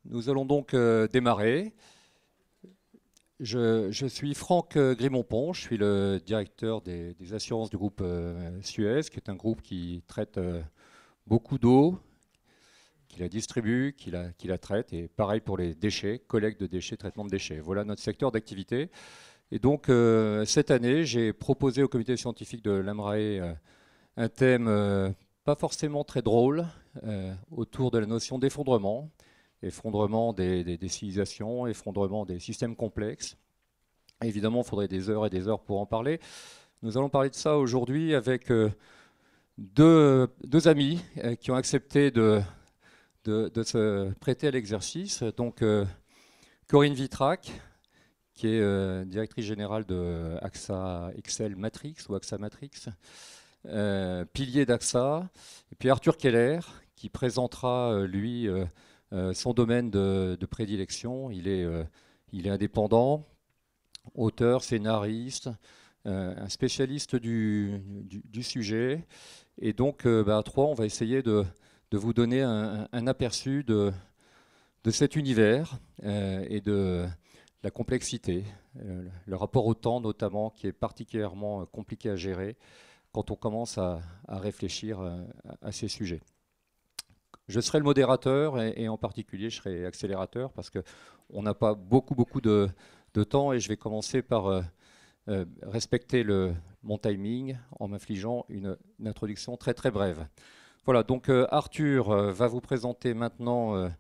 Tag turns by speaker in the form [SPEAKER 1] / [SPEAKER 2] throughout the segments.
[SPEAKER 1] Nous allons donc démarrer. Je suis Franck Grimont-Pont, je suis le directeur des assurances du groupe Suez, qui est un groupe qui traite beaucoup d'eau, qui la distribue, qui la traite, et pareil pour les déchets, collecte de déchets, traitement de déchets. Voilà notre secteur d'activité. Et donc cette année, j'ai proposé au comité scientifique de l'AMRAE un thème pas forcément très drôle autour de la notion d'effondrement. Effondrement des civilisations, effondrement des systèmes complexes. Évidemment, il faudrait des heures et des heures pour en parler. Nous allons parler de ça aujourd'hui avec deux amis qui ont accepté de se prêter à l'exercice. Donc, Corinne Vitrac, qui est directrice générale de AXA XL Matrix ou AXA Matrix, pilier d'AXA, et puis Arthur Keller, qui présentera, lui, son domaine de prédilection. Il est indépendant, auteur, scénariste, un spécialiste du sujet. Et donc, à trois, on va essayer de vous donner un aperçu de cet univers et de la complexité, le rapport au temps notamment, qui est particulièrement compliqué à gérer quand on commence à réfléchir à ces sujets. Je serai le modérateur et en particulier je serai accélérateur parce qu'on n'a pas beaucoup de temps et je vais commencer par respecter mon timing en m'infligeant une introduction très brève. Voilà, donc Arthur va vous présenter maintenant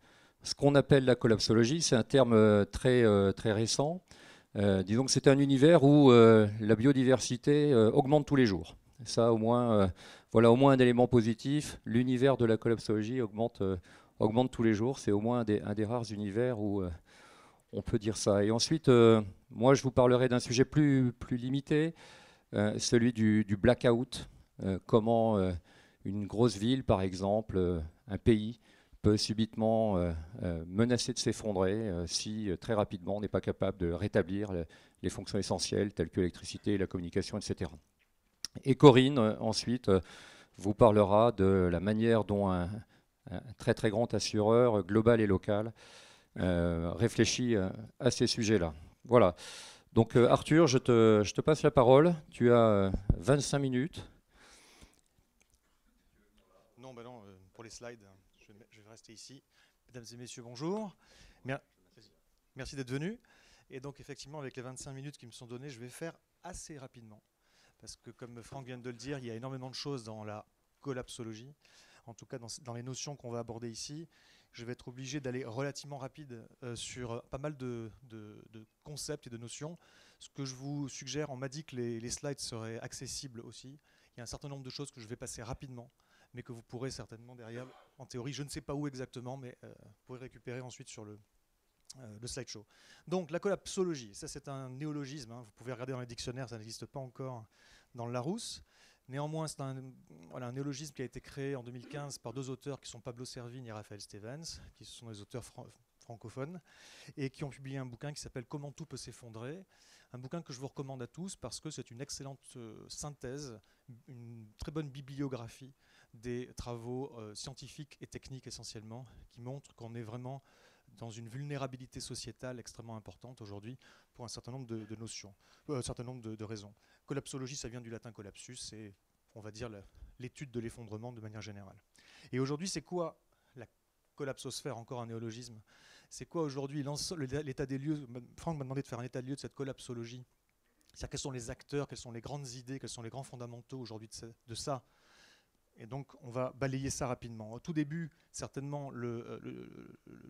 [SPEAKER 1] ce qu'on appelle la collapsologie. C'est un terme très récent. Disons que c'est un univers où la biodiversité augmente tous les jours. Ça, au moins, voilà au moins un élément positif. L'univers de la collapsologie augmente tous les jours. C'est au moins un des rares univers où on peut dire ça. Et ensuite, moi, je vous parlerai d'un sujet plus limité, celui du blackout. Comment une grosse ville, par exemple, un pays, peut subitement menacer de s'effondrer si très rapidement on n'est pas capable de rétablir les fonctions essentielles telles que l'électricité, la communication, etc. Et Corinne, ensuite, vous parlera de la manière dont un très grand assureur global et local réfléchit à ces sujets-là. Voilà. Donc Arthur, je te passe la parole. Tu as 25 minutes.
[SPEAKER 2] Non, bah non, pour les slides, je vais rester ici. Mesdames et messieurs, bonjour. Merci d'être venus. Et donc effectivement, avec les 25 minutes qui me sont données, je vais faire assez rapidement. Parce que comme Franck vient de le dire, il y a énormément de choses dans la collapsologie, en tout cas dans les notions qu'on va aborder ici. Je vais être obligé d'aller relativement rapide sur pas mal de concepts et de notions. Ce que je vous suggère, on m'a dit que les slides seraient accessibles aussi. Il y a un certain nombre de choses que je vais passer rapidement, mais que vous pourrez certainement derrière, en théorie, je ne sais pas où exactement, mais vous pourrez récupérer ensuite sur le slideshow. Donc la collapsologie, ça c'est un néologisme, hein. Vous pouvez regarder dans les dictionnaires, ça n'existe pas encore dans le Larousse. Néanmoins, c'est un néologisme qui a été créé en 2015 par deux auteurs qui sont Pablo Servigne et Raphaël Stevens, qui sont des auteurs francophones, et qui ont publié un bouquin qui s'appelle Comment tout peut s'effondrer, un bouquin que je vous recommande à tous parce que c'est une excellente synthèse, une très bonne bibliographie des travaux scientifiques et techniques essentiellement, qui montrent qu'on est vraiment dans une vulnérabilité sociétale extrêmement importante aujourd'hui pour un certain nombre de notions, un certain nombre de raisons. Collapsologie, ça vient du latin collapsus, c'est, on va dire, l'étude de l'effondrement de manière générale. Et aujourd'hui, c'est quoi la collapsosphère, encore un néologisme? C'est quoi aujourd'hui l'état des lieux? Franck m'a demandé de faire un état des lieux de cette collapsologie. C'est-à-dire quels sont les acteurs, quelles sont les grandes idées, quels sont les grands fondamentaux aujourd'hui de ça. Et donc, on va balayer ça rapidement. Au tout début, certainement,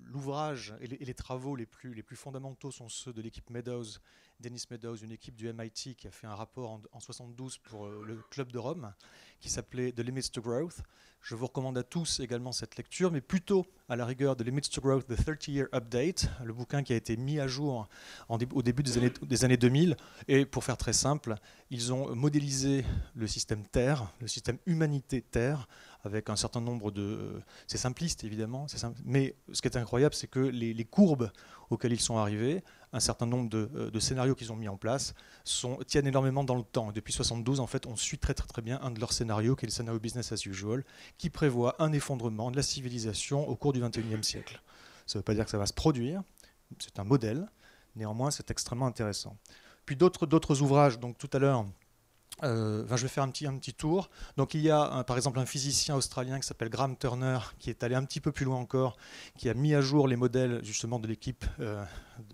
[SPEAKER 2] l'ouvrage et les travaux les plus fondamentaux sont ceux de l'équipe Meadows, Dennis Meadows, une équipe du MIT qui a fait un rapport en 72 pour le Club de Rome, qui s'appelait The Limits to Growth. Je vous recommande à tous également cette lecture, mais plutôt à la rigueur The Limits to Growth, The 30-Year Update, le bouquin qui a été mis à jour au début des années 2000. Et pour faire très simple, ils ont modélisé le système Terre, le système humanité-Terre, avec un certain nombre de... C'est simpliste, évidemment, mais ce qui est incroyable, c'est que les courbes auxquelles ils sont arrivés, un certain nombre de scénarios qu'ils ont mis en place, tiennent énormément dans le temps. Et depuis 72, en fait, on suit très bien un de leurs scénarios, qui est le scénario Business as Usual, qui prévoit un effondrement de la civilisation au cours du XXIe siècle. Ça ne veut pas dire que ça va se produire. C'est un modèle. Néanmoins, c'est extrêmement intéressant. Puis d'autres ouvrages. Donc tout à l'heure, je vais faire un petit tour. Donc il y a par exemple un physicien australien qui s'appelle Graham Turner, qui est allé un petit peu plus loin encore, qui a mis à jour les modèles justement de l'équipe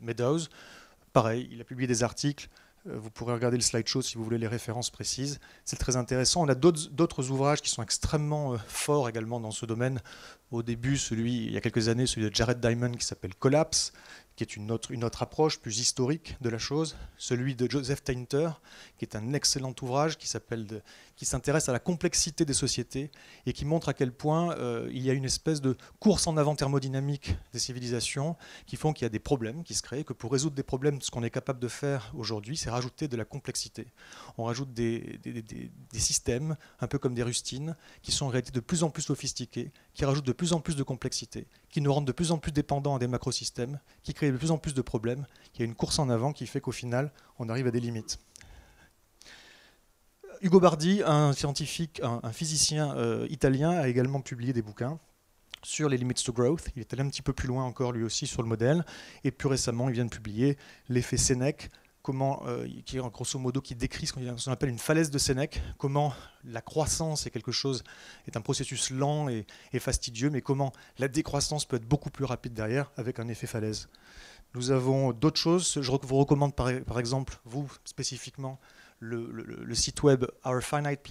[SPEAKER 2] Meadows. Pareil, il a publié des articles. Vous pourrez regarder le slideshow si vous voulez les références précises. C'est très intéressant. On a d'autres ouvrages qui sont extrêmement forts également dans ce domaine. Au début, il y a quelques années, celui de Jared Diamond qui s'appelle Collapse, qui est une autre approche plus historique de la chose. Celui de Joseph Tainter, qui est un excellent ouvrage qui s'intéresse à la complexité des sociétés et qui montre à quel point il y a une espèce de course en avant thermodynamique des civilisations qui font qu'il y a des problèmes qui se créent, que pour résoudre des problèmes, ce qu'on est capable de faire aujourd'hui, c'est rajouter de la complexité. On rajoute des systèmes, un peu comme des rustines, qui sont en réalité de plus en plus sophistiqués, qui rajoutent de plus en plus de complexité, qui nous rendent de plus en plus dépendants à des macrosystèmes, qui créent de plus en plus de problèmes. Il y a une course en avant qui fait qu'au final, on arrive à des limites. Ugo Bardi, un scientifique, un physicien italien, a également publié des bouquins sur les limits to growth. Il est allé un petit peu plus loin encore lui aussi sur le modèle. Et plus récemment, il vient de publier l'effet Sénèque, qui est grosso modo qui décrit ce qu'on appelle une falaise de Sénèque, comment la croissance est un processus lent et fastidieux, mais comment la décroissance peut être beaucoup plus rapide derrière avec un effet falaise. Nous avons d'autres choses. Je vous recommande par exemple, vous spécifiquement, le site web Our Finite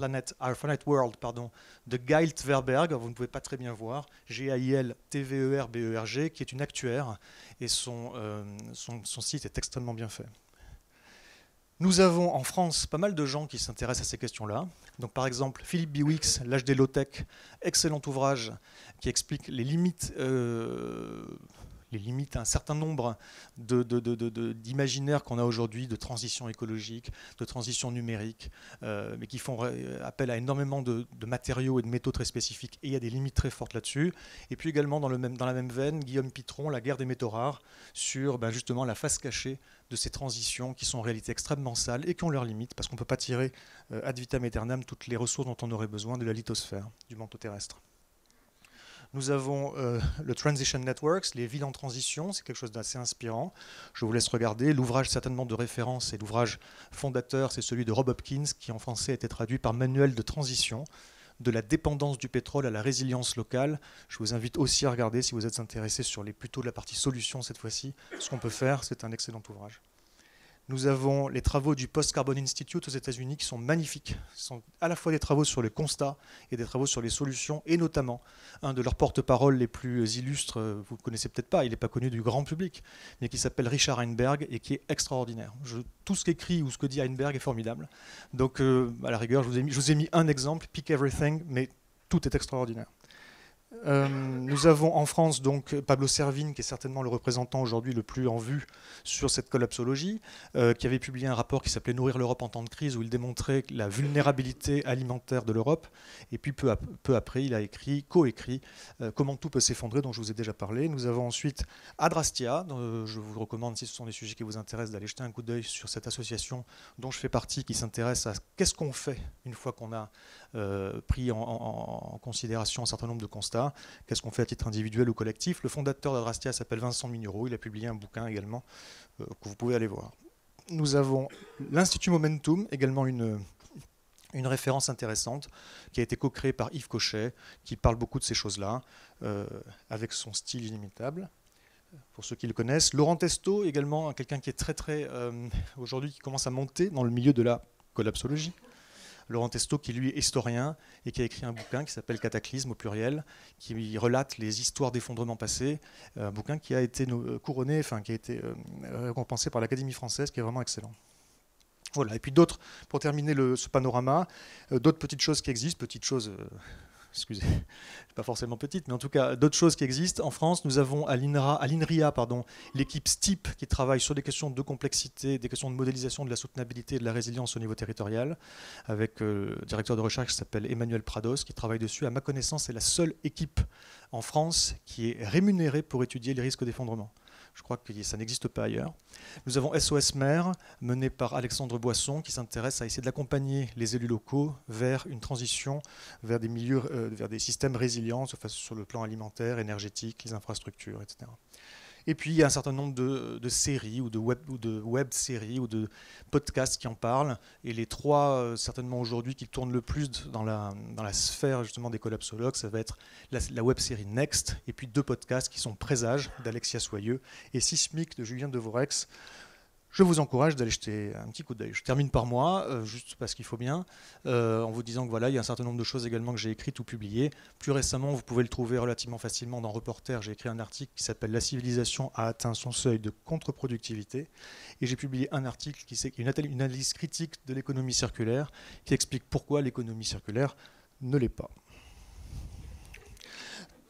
[SPEAKER 2] World de Gail Tverberg. Vous ne pouvez pas très bien voir, Gailtverberg, qui est une actuaire, et son site est extrêmement bien fait. Nous avons en France pas mal de gens qui s'intéressent à ces questions-là. Donc, par exemple, Philippe Biwix, L'âge des low-tech, excellent ouvrage qui explique les limites à un certain nombre d'imaginaires qu'on a aujourd'hui, de transition écologique, de transition numérique, mais qui font appel à énormément de matériaux et de métaux très spécifiques, et il y a des limites très fortes là-dessus. Et puis également, dans la même veine, Guillaume Pitron, La guerre des métaux rares, sur justement la face cachée de ces transitions qui sont en réalité extrêmement sales et qui ont leurs limites, parce qu'on ne peut pas tirer ad vitam aeternam toutes les ressources dont on aurait besoin de la lithosphère, du manteau terrestre. Nous avons le Transition Networks, les villes en transition, c'est quelque chose d'assez inspirant. Je vous laisse regarder. L'ouvrage certainement de référence et l'ouvrage fondateur, c'est celui de Rob Hopkins, qui en français a été traduit par Manuel de transition, de la dépendance du pétrole à la résilience locale. Je vous invite aussi à regarder, si vous êtes intéressé sur plutôt la partie solution cette fois-ci, ce qu'on peut faire. C'est un excellent ouvrage. Nous avons les travaux du Post-Carbon Institute aux États-Unis qui sont magnifiques. Ce sont à la fois des travaux sur le constat et des travaux sur les solutions, et notamment un de leurs porte-parole les plus illustres, vous ne connaissez peut-être pas, il n'est pas connu du grand public, mais qui s'appelle Richard Heinberg et qui est extraordinaire. Tout ce qu'écrit ou ce que dit Heinberg est formidable. Donc, à la rigueur, je vous ai mis un exemple, Pick Everything, mais tout est extraordinaire. Nous avons en France donc Pablo Servigne, qui est certainement le représentant aujourd'hui le plus en vue sur cette collapsologie, qui avait publié un rapport qui s'appelait Nourrir l'Europe en temps de crise, où il démontrait la vulnérabilité alimentaire de l'Europe. Et puis peu après, il a coécrit Comment tout peut s'effondrer, dont je vous ai déjà parlé. Nous avons ensuite Adrastia, je vous recommande, si ce sont des sujets qui vous intéressent, d'aller jeter un coup d'œil sur cette association dont je fais partie, qui s'intéresse à qu'est-ce qu'on fait une fois qu'on a pris en considération un certain nombre de constats. Qu'est-ce qu'on fait à titre individuel ou collectif? Le fondateur d'Adrastia s'appelle Vincent Mignereau. Il a publié un bouquin également que vous pouvez aller voir. Nous avons l'Institut Momentum, également une référence intéressante, qui a été co-créée par Yves Cochet, qui parle beaucoup de ces choses-là, avec son style inimitable. Pour ceux qui le connaissent. Laurent Testo, également quelqu'un qui est très aujourd'hui, qui commence à monter dans le milieu de la collapsologie. Laurent Testo, qui lui est historien et qui a écrit un bouquin qui s'appelle Cataclysme au pluriel, qui relate les histoires d'effondrement passés, un bouquin qui a été couronné, qui a été récompensé par l'Académie française, qui est vraiment excellent. Voilà, et puis d'autres, pour terminer ce panorama, d'autres petites choses qui existent, excusez, pas forcément petite, mais en tout cas d'autres choses qui existent. En France, nous avons à l'INRIA, l'équipe STIP qui travaille sur des questions de complexité, des questions de modélisation de la soutenabilité et de la résilience au niveau territorial, avec le directeur de recherche qui s'appelle Emmanuel Prados, qui travaille dessus. À ma connaissance, c'est la seule équipe en France qui est rémunérée pour étudier les risques d'effondrement. Je crois que ça n'existe pas ailleurs. Nous avons SOS Mer, mené par Alexandre Boisson, qui s'intéresse à essayer d'accompagner les élus locaux vers une transition vers des milieux, vers des systèmes résilients sur le plan alimentaire, énergétique, les infrastructures, etc. Et puis, il y a un certain nombre de séries ou de web-séries ou de podcasts qui en parlent. Et les trois, certainement aujourd'hui, qui tournent le plus dans la sphère justement des collapsologues, ça va être la web-série Next, et puis 2 podcasts qui sont Présage d'Alexia Soyeux et Sismique de Julien Devorex. Je vous encourage d'aller jeter un petit coup d'œil. Je termine par moi, juste parce qu'il faut bien, en vous disant que voilà, il y a un certain nombre de choses également que j'ai écrites ou publiées. Plus récemment, vous pouvez le trouver relativement facilement dans Reporter. J'ai écrit un article qui s'appelle « La civilisation a atteint son seuil de contre-productivité ». Et j'ai publié un article qui est une analyse critique de l'économie circulaire qui explique pourquoi l'économie circulaire ne l'est pas.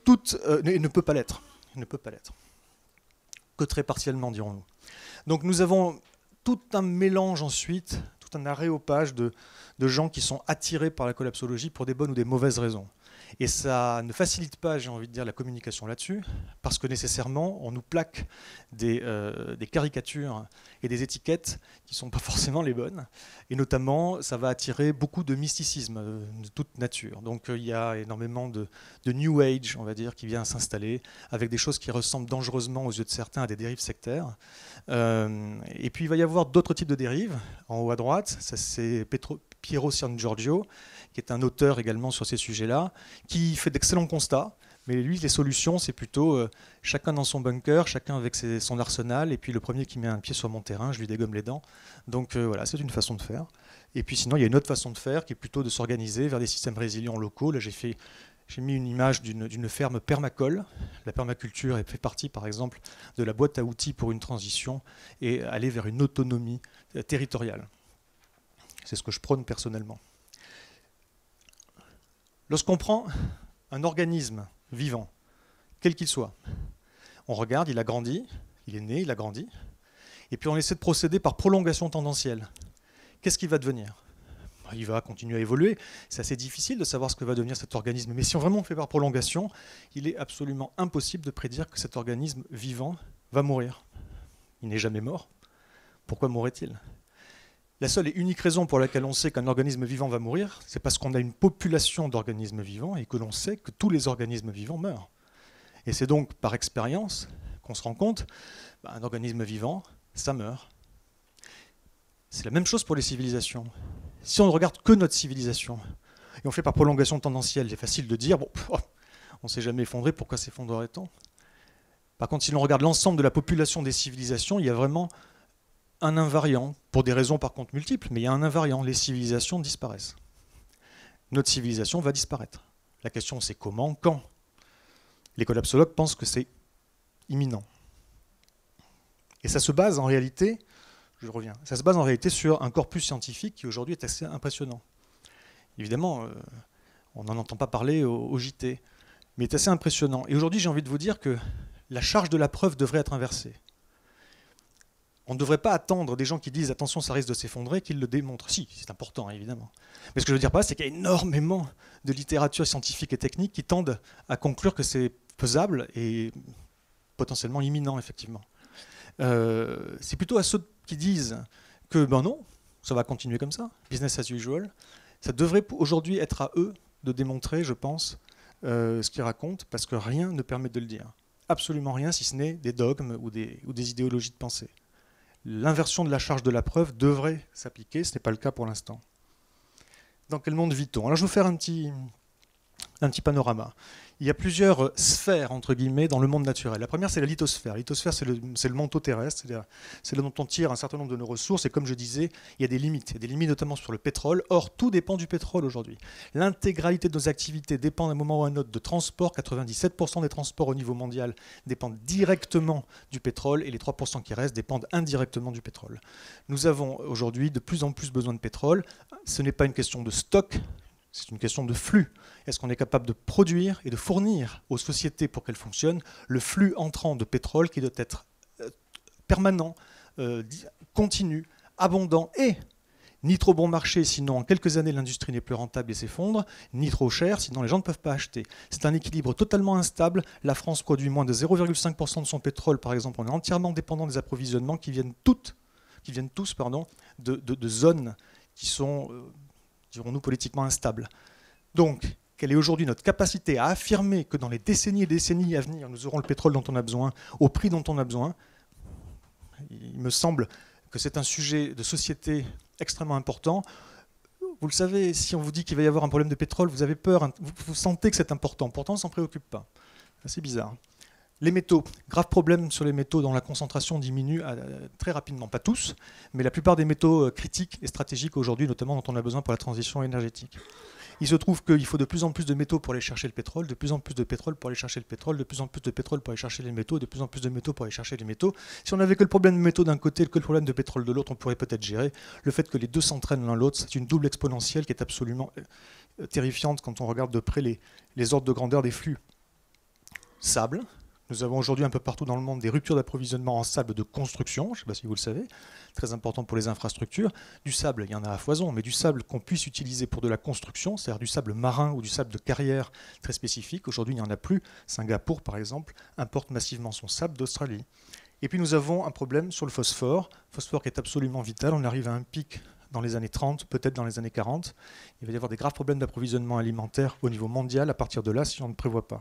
[SPEAKER 2] Ne peut pas l'être. Ne peut pas l'être. Que très partiellement, dirons-nous. Donc nous avons tout un mélange ensuite, tout un aréopage de gens qui sont attirés par la collapsologie pour des bonnes ou des mauvaises raisons. Et ça ne facilite pas, j'ai envie de dire, la communication là-dessus, parce que nécessairement, on nous plaque des caricatures et des étiquettes qui ne sont pas forcément les bonnes. Et notamment, ça va attirer beaucoup de mysticisme de toute nature. Donc il y a énormément de New Age, on va dire, qui vient s'installer, avec des choses qui ressemblent dangereusement aux yeux de certains à des dérives sectaires. Et puis il va y avoir d'autres types de dérives. En haut à droite, ça c'est Piero Sangiorgio, qui est un auteur également sur ces sujets-là, qui fait d'excellents constats. Mais lui, les solutions, c'est plutôt chacun dans son bunker, chacun avec son arsenal, et puis le premier qui met un pied sur mon terrain, je lui dégomme les dents. Donc voilà, c'est une façon de faire. Et puis sinon, il y a une autre façon de faire, qui est plutôt de s'organiser vers des systèmes résilients locaux. Là, j'ai mis une image d'une ferme permacole. La permaculture fait partie, par exemple, de la boîte à outils pour une transition et aller vers une autonomie territoriale. C'est ce que je prône personnellement. Lorsqu'on prend un organisme vivant, quel qu'il soit, on regarde, il a grandi, il est né, il a grandi, et puis on essaie de procéder par prolongation tendancielle. Qu'est-ce qu'il va devenir ? Il va continuer à évoluer. C'est assez difficile de savoir ce que va devenir cet organisme. Mais si vraiment on fait par prolongation, il est absolument impossible de prédire que cet organisme vivant va mourir. Il n'est jamais mort. Pourquoi mourrait-il ? La seule et unique raison pour laquelle on sait qu'un organisme vivant va mourir, c'est parce qu'on a une population d'organismes vivants et que l'on sait que tous les organismes vivants meurent. Et c'est donc par expérience qu'on se rend compte qu'un organisme vivant, ça meurt. C'est la même chose pour les civilisations. Si on ne regarde que notre civilisation, et on fait par prolongation tendancielle, c'est facile de dire, bon, on ne s'est jamais effondré, pourquoi s'effondrerait-on ? Par contre, si l'on regarde l'ensemble de la population des civilisations, il y a vraiment un invariant, pour des raisons par contre multiples, mais il y a un invariant, les civilisations disparaissent. Notre civilisation va disparaître. La question c'est comment, quand ? Les collapsologues pensent que c'est imminent. Et ça se base en réalité, ça se base en réalité sur un corpus scientifique qui aujourd'hui est assez impressionnant. Évidemment, on n'en entend pas parler au JT, mais il est assez impressionnant. Et aujourd'hui, j'ai envie de vous dire que la charge de la preuve devrait être inversée. On ne devrait pas attendre des gens qui disent « attention, ça risque de s'effondrer » qu'ils le démontrent. Si, c'est important, évidemment. Mais ce que je veux dire par là, c'est qu'il y a énormément de littérature scientifique et technique qui tendent à conclure que c'est faisable et potentiellement imminent, effectivement. C'est plutôt à ceux qui disent que ben non, ça va continuer comme ça, business as usual. Ça devrait aujourd'hui être à eux de démontrer, je pense, ce qu'ils racontent, parce que rien ne permet de le dire. Absolument rien, si ce n'est des dogmes ou des idéologies de pensée. L'inversion de la charge de la preuve devrait s'appliquer, ce n'est pas le cas pour l'instant. Dans quel monde vit-on ? Alors je vais vous faire un petit panorama. Il y a plusieurs sphères, entre guillemets, dans le monde naturel. La première, c'est la lithosphère. La lithosphère, c'est le manteau terrestre, c'est là dont on tire un certain nombre de nos ressources. Et comme je disais, il y a des limites. Il y a des limites notamment sur le pétrole. Or, tout dépend du pétrole aujourd'hui. L'intégralité de nos activités dépend d'un moment ou à un autre de transport. 97% des transports au niveau mondial dépendent directement du pétrole et les 3% qui restent dépendent indirectement du pétrole. Nous avons aujourd'hui de plus en plus besoin de pétrole. Ce n'est pas une question de stock, c'est une question de flux. Est-ce qu'on est capable de produire et de fournir aux sociétés pour qu'elles fonctionnent le flux entrant de pétrole qui doit être permanent, continu, abondant et Ni trop bon marché, sinon en quelques années l'industrie n'est plus rentable et s'effondre, ni trop cher, sinon les gens ne peuvent pas acheter. C'est un équilibre totalement instable. La France produit moins de 0,5% de son pétrole, par exemple. On est entièrement dépendant des approvisionnements qui viennent tous de zones qui sont, dirons-nous, politiquement instables. Donc, quelle est aujourd'hui notre capacité à affirmer que dans les décennies et décennies à venir, nous aurons le pétrole dont on a besoin, au prix dont on a besoin? Il me semble que c'est un sujet de société extrêmement important. Vous le savez, si on vous dit qu'il va y avoir un problème de pétrole, vous avez peur, vous sentez que c'est important, pourtant on ne s'en préoccupe pas. C'est bizarre. Les métaux, grave problème sur les métaux dont la concentration diminue très rapidement, pas tous, mais la plupart des métaux critiques et stratégiques aujourd'hui, notamment dont on a besoin pour la transition énergétique. Il se trouve qu'il faut de plus en plus de métaux pour aller chercher le pétrole, de plus en plus de pétrole pour aller chercher le pétrole, de plus en plus de pétrole pour aller chercher les métaux, de plus en plus de métaux pour aller chercher les métaux. Si on n'avait que le problème de métaux d'un côté et que le problème de pétrole de l'autre, on pourrait peut-être gérer. Le fait que les deux s'entraînent l'un l'autre, c'est une double exponentielle qui est absolument terrifiante quand on regarde de près les ordres de grandeur des flux. Sable. Nous avons aujourd'hui un peu partout dans le monde des ruptures d'approvisionnement en sable de construction, je ne sais pas si vous le savez, très important pour les infrastructures. Du sable, il y en a à foison, mais du sable qu'on puisse utiliser pour de la construction, c'est-à-dire du sable marin ou du sable de carrière très spécifique, aujourd'hui il n'y en a plus. Singapour, par exemple, importe massivement son sable d'Australie. Et puis nous avons un problème sur le phosphore qui est absolument vital. On arrive à un pic dans les années 30, peut-être dans les années 40. Il va y avoir des graves problèmes d'approvisionnement alimentaire au niveau mondial à partir de là si on ne prévoit pas,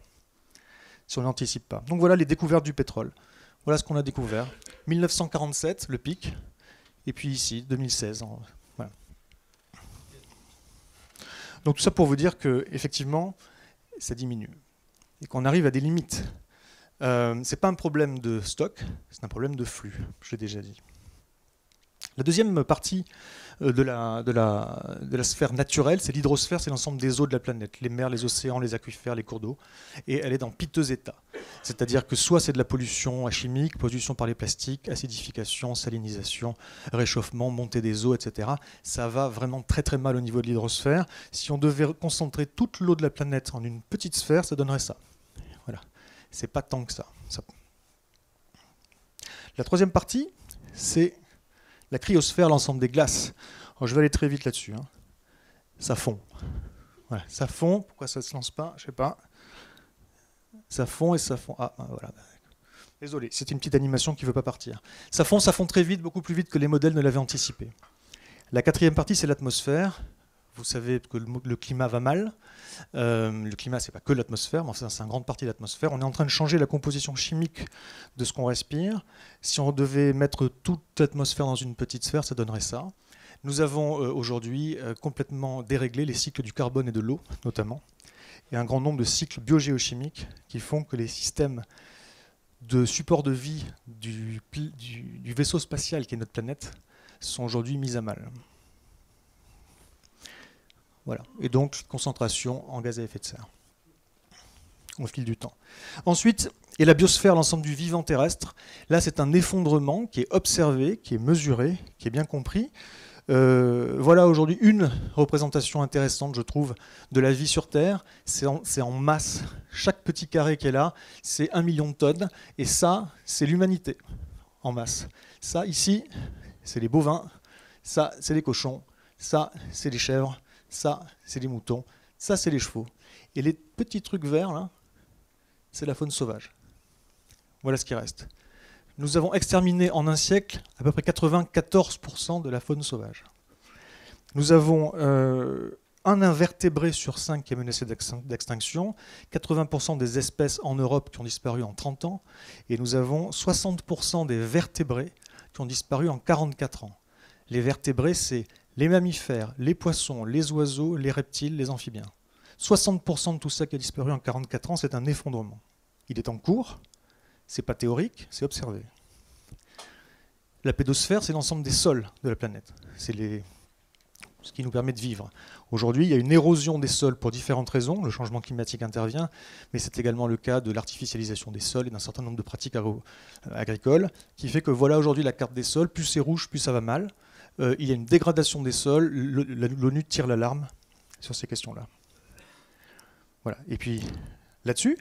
[SPEAKER 2] si on n'anticipe pas. Donc voilà les découvertes du pétrole. Voilà ce qu'on a découvert. 1947, le pic, et puis ici, 2016. Voilà. Donc tout ça pour vous dire qu'effectivement, ça diminue, et qu'on arrive à des limites. Ce n'est pas un problème de stock, c'est un problème de flux, je l'ai déjà dit. La deuxième partie de la sphère naturelle, c'est l'hydrosphère, c'est l'ensemble des eaux de la planète, les mers, les océans, les aquifères, les cours d'eau, et elle est dans piteux état. C'est-à-dire que soit c'est de la pollution chimique, pollution par les plastiques, acidification, salinisation, réchauffement, montée des eaux, etc. Ça va vraiment très très mal au niveau de l'hydrosphère. Si on devait concentrer toute l'eau de la planète en une petite sphère, ça donnerait ça. Voilà. C'est pas tant que ça. La troisième partie, c'est la cryosphère, l'ensemble des glaces. Alors, je vais aller très vite là-dessus. Ça fond. Voilà, ça fond. Pourquoi ça ne se lance pas? Je ne sais pas. Ça fond et ça fond. Ah, voilà. Désolé, c'est une petite animation qui ne veut pas partir. Ça fond très vite, beaucoup plus vite que les modèles ne l'avaient anticipé. La quatrième partie, c'est l'atmosphère. Vous savez que le climat va mal. Le climat, ce n'est pas que l'atmosphère, mais enfin, c'est une grande partie de l'atmosphère. On est en train de changer la composition chimique de ce qu'on respire. Si on devait mettre toute l'atmosphère dans une petite sphère, ça donnerait ça. Nous avons aujourd'hui complètement déréglé les cycles du carbone et de l'eau, notamment, et un grand nombre de cycles biogéochimiques qui font que les systèmes de support de vie du vaisseau spatial qui est notre planète sont aujourd'hui mis à mal. Voilà. Et donc, concentration en gaz à effet de serre au fil du temps. Ensuite, et la biosphère, l'ensemble du vivant terrestre. Là, c'est un effondrement qui est observé, qui est mesuré, qui est bien compris. Voilà aujourd'hui une représentation intéressante, je trouve, de la vie sur Terre. C'est en masse. Chaque petit carré qui est là, c'est 1 million de tonnes. Et ça, c'est l'humanité en masse. Ça, ici, c'est les bovins. Ça, c'est les cochons. Ça, c'est les chèvres. Ça, c'est les moutons. Ça, c'est les chevaux. Et les petits trucs verts, là, c'est la faune sauvage. Voilà ce qui reste. Nous avons exterminé en un siècle à peu près 94% de la faune sauvage. Nous avons un invertébré sur 5 qui est menacé d'extinction, 80% des espèces en Europe qui ont disparu en 30 ans, et nous avons 60% des vertébrés qui ont disparu en 44 ans. Les vertébrés, c'est les mammifères, les poissons, les oiseaux, les reptiles, les amphibiens. 60% de tout ça qui a disparu en 44 ans, c'est un effondrement. Il est en cours, c'est pas théorique, c'est observé. La pédosphère, c'est l'ensemble des sols de la planète. C'est ce qui nous permet de vivre. Aujourd'hui, il y a une érosion des sols pour différentes raisons. Le changement climatique intervient, mais c'est également le cas de l'artificialisation des sols et d'un certain nombre de pratiques agricoles, qui fait que voilà aujourd'hui la carte des sols. Plus c'est rouge, plus ça va mal. Il y a une dégradation des sols. L'ONU tire l'alarme sur ces questions-là. Voilà. Et puis là-dessus,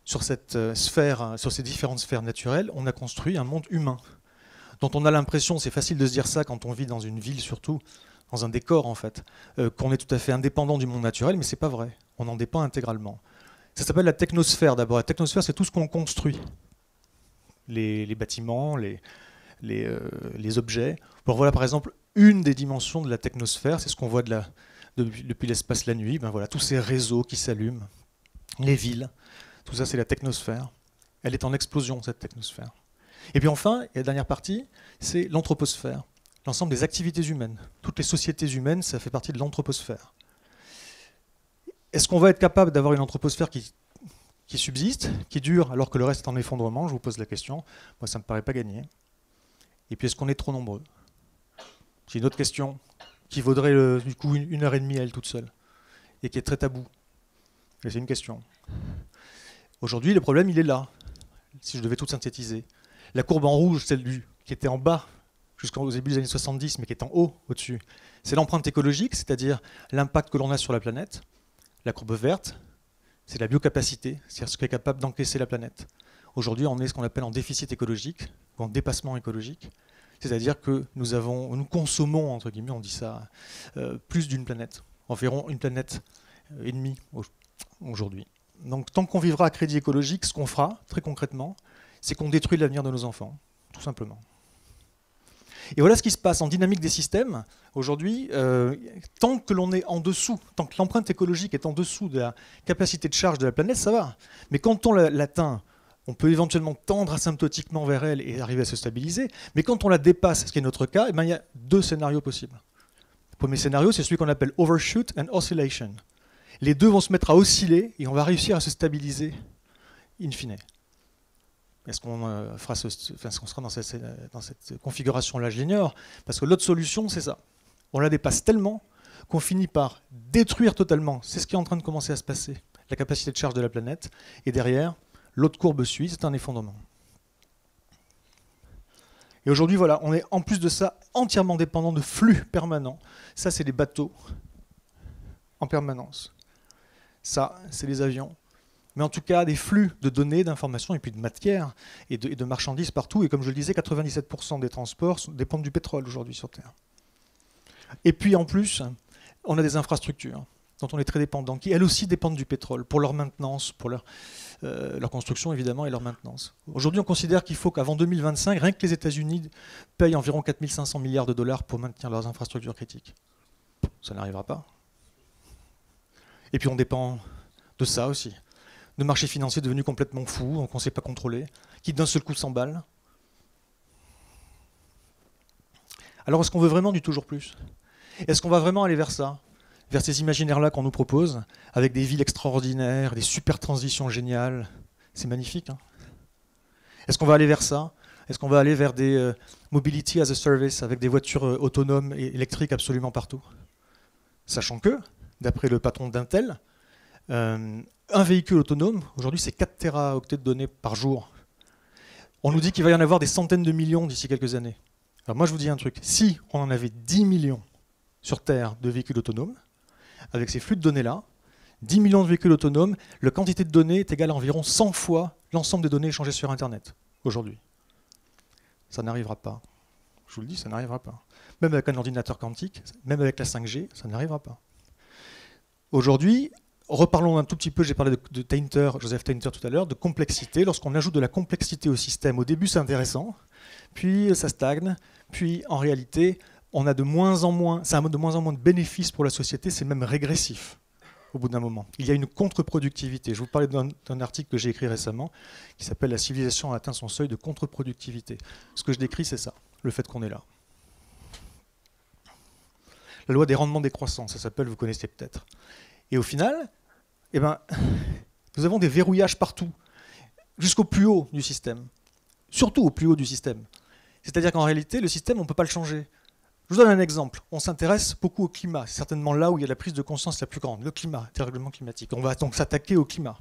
[SPEAKER 2] sur cette sphère, sur ces différentes sphères naturelles, on a construit un monde humain, dont on a l'impression, c'est facile de se dire ça quand on vit dans une ville surtout, dans un décor en fait, qu'on est tout à fait indépendant du monde naturel, mais c'est pas vrai. On en dépend intégralement. Ça s'appelle la technosphère d'abord. La technosphère, c'est tout ce qu'on construit. Les bâtiments, les objets. Bon, voilà par exemple une des dimensions de la technosphère, c'est ce qu'on voit depuis l'espace la nuit. Ben voilà, tous ces réseaux qui s'allument, les villes, tout ça c'est la technosphère. Elle est en explosion cette technosphère. Et puis enfin, et la dernière partie, c'est l'anthroposphère, l'ensemble des activités humaines. Toutes les sociétés humaines, ça fait partie de l'anthroposphère. Est-ce qu'on va être capable d'avoir une anthroposphère qui subsiste, qui dure alors que le reste est en effondrement? Je vous pose la question. Moi, ça ne me paraît pas gagné. Et puis, est-ce qu'on est trop nombreux? C'est une autre question qui vaudrait du coup 1h30 à elle toute seule et qui est très tabou. Et c'est une question. Aujourd'hui, le problème, il est là, si je devais tout synthétiser. La courbe en rouge, celle qui était en bas jusqu'au début des années 70, mais qui est en haut, au-dessus, c'est l'empreinte écologique, c'est-à-dire l'impact que l'on a sur la planète. La courbe verte, c'est la biocapacité, c'est-à-dire ce qui est capable d'encaisser la planète. Aujourd'hui, on est ce qu'on appelle en déficit écologique, ou en dépassement écologique, c'est-à-dire que nous consommons, entre guillemets, on dit ça, plus d'une planète, environ une planète et demie aujourd'hui. Donc tant qu'on vivra à crédit écologique, ce qu'on fera, très concrètement, c'est qu'on détruit l'avenir de nos enfants, tout simplement. Et voilà ce qui se passe en dynamique des systèmes. Aujourd'hui, tant que l'on est en dessous, tant que l'empreinte écologique est en dessous de la capacité de charge de la planète, ça va. Mais quand on l'atteint, on peut éventuellement tendre asymptotiquement vers elle et arriver à se stabiliser. Mais quand on la dépasse, ce qui est notre cas, eh bien, il y a deux scénarios possibles. Le premier scénario, c'est celui qu'on appelle overshoot and oscillation. Les deux vont se mettre à osciller et on va réussir à se stabiliser in fine. Est-ce qu'on sera dans cette configuration-là? Je l'ignore. Parce que l'autre solution, c'est ça. On la dépasse tellement qu'on finit par détruire totalement. C'est ce qui est en train de commencer à se passer. La capacité de charge de la planète. Et derrière, l'autre courbe suit, c'est un effondrement. Et aujourd'hui, voilà, on est en plus de ça entièrement dépendant de flux permanents. Ça, c'est les bateaux en permanence. Ça, c'est les avions. Mais en tout cas, des flux de données, d'informations et puis de matières et de marchandises partout. Et comme je le disais, 97% des transports dépendent du pétrole aujourd'hui sur Terre. Et puis en plus, on a des infrastructures dont on est très dépendant, qui elles aussi dépendent du pétrole pour leur maintenance, pour leur construction évidemment et leur maintenance. Aujourd'hui, on considère qu'il faut qu'avant 2025, rien que les États-Unis payent environ 4500 milliards de dollars pour maintenir leurs infrastructures critiques. Ça n'arrivera pas. Et puis on dépend de ça aussi. De marchés financiers devenus complètement fous, donc on ne sait pas contrôler, qui d'un seul coup s'emballent. Alors est-ce qu'on veut vraiment du toujours plus? Est-ce qu'on va vraiment aller vers ça? Vers ces imaginaires-là qu'on nous propose, avec des villes extraordinaires, des super transitions géniales? C'est magnifique. Hein? Est-ce qu'on va aller vers ça? Est-ce qu'on va aller vers des mobility as a service, avec des voitures autonomes et électriques absolument partout? Sachant que, d'après le patron d'Intel, un véhicule autonome, aujourd'hui, c'est 4 téraoctets de données par jour. On nous dit qu'il va y en avoir des centaines de millions d'ici quelques années. Alors moi, je vous dis un truc. Si on en avait 10 millions sur Terre de véhicules autonomes, avec ces flux de données-là, 10 millions de véhicules autonomes, la quantité de données est égale à environ 100 fois l'ensemble des données échangées sur Internet, aujourd'hui. Ça n'arrivera pas. Je vous le dis, ça n'arrivera pas. Même avec un ordinateur quantique, même avec la 5G, ça n'arrivera pas. Aujourd'hui, reparlons un tout petit peu, j'ai parlé de Tainter, Joseph Tainter tout à l'heure, de complexité. Lorsqu'on ajoute de la complexité au système, au début c'est intéressant, puis ça stagne, puis en réalité, on a de moins en moins de bénéfices pour la société, c'est même régressif au bout d'un moment. Il y a une contre-productivité. Je vous parlais d'un article que j'ai écrit récemment qui s'appelle « La civilisation a atteint son seuil de contre-productivité ». Ce que je décris, c'est ça, le fait qu'on est là. La loi des rendements décroissants, ça s'appelle, vous connaissez peut-être. Et au final, eh ben, nous avons des verrouillages partout, jusqu'au plus haut du système. Surtout au plus haut du système. C'est-à-dire qu'en réalité, le système, on ne peut pas le changer. Je vous donne un exemple. On s'intéresse beaucoup au climat. C'est certainement là où il y a la prise de conscience la plus grande. Le climat, le dérèglement climatique. On va donc s'attaquer au climat.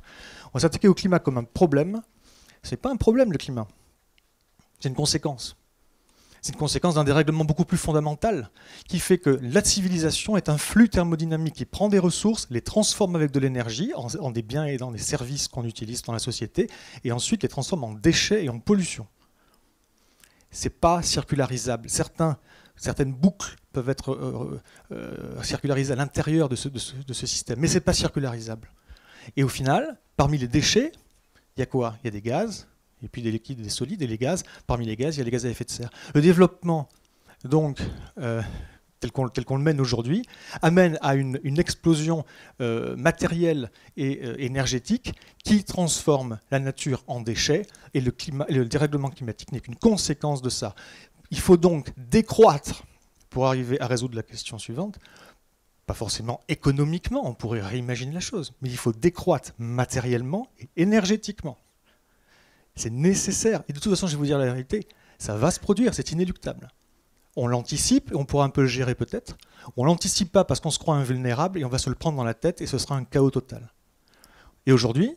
[SPEAKER 2] On va s'attaquer au climat comme un problème. Ce n'est pas un problème, le climat. C'est une conséquence. C'est une conséquence d'un dérèglement beaucoup plus fondamental qui fait que la civilisation est un flux thermodynamique qui prend des ressources, les transforme avec de l'énergie en des biens et dans des services qu'on utilise dans la société et ensuite les transforme en déchets et en pollution. Ce n'est pas circularisable. Certains certaines boucles peuvent être circularisées à l'intérieur de ce système, mais ce n'est pas circularisable. Et au final, parmi les déchets, il y a quoi? Il y a des gaz, et puis des liquides et des solides, et les gaz, parmi les gaz, il y a les gaz à effet de serre. Le développement, donc, tel qu'on le mène aujourd'hui, amène à une explosion matérielle et énergétique qui transforme la nature en déchets, et le dérèglement climatique n'est qu'une conséquence de ça. Il faut donc décroître pour arriver à résoudre la question suivante. Pas forcément économiquement, on pourrait réimaginer la chose, mais il faut décroître matériellement et énergétiquement. C'est nécessaire. Et de toute façon, je vais vous dire la vérité, ça va se produire, c'est inéluctable. On l'anticipe, et on pourra un peu le gérer peut-être. On ne l'anticipe pas parce qu'on se croit invulnérable, et on va se le prendre dans la tête, et ce sera un chaos total. Et aujourd'hui,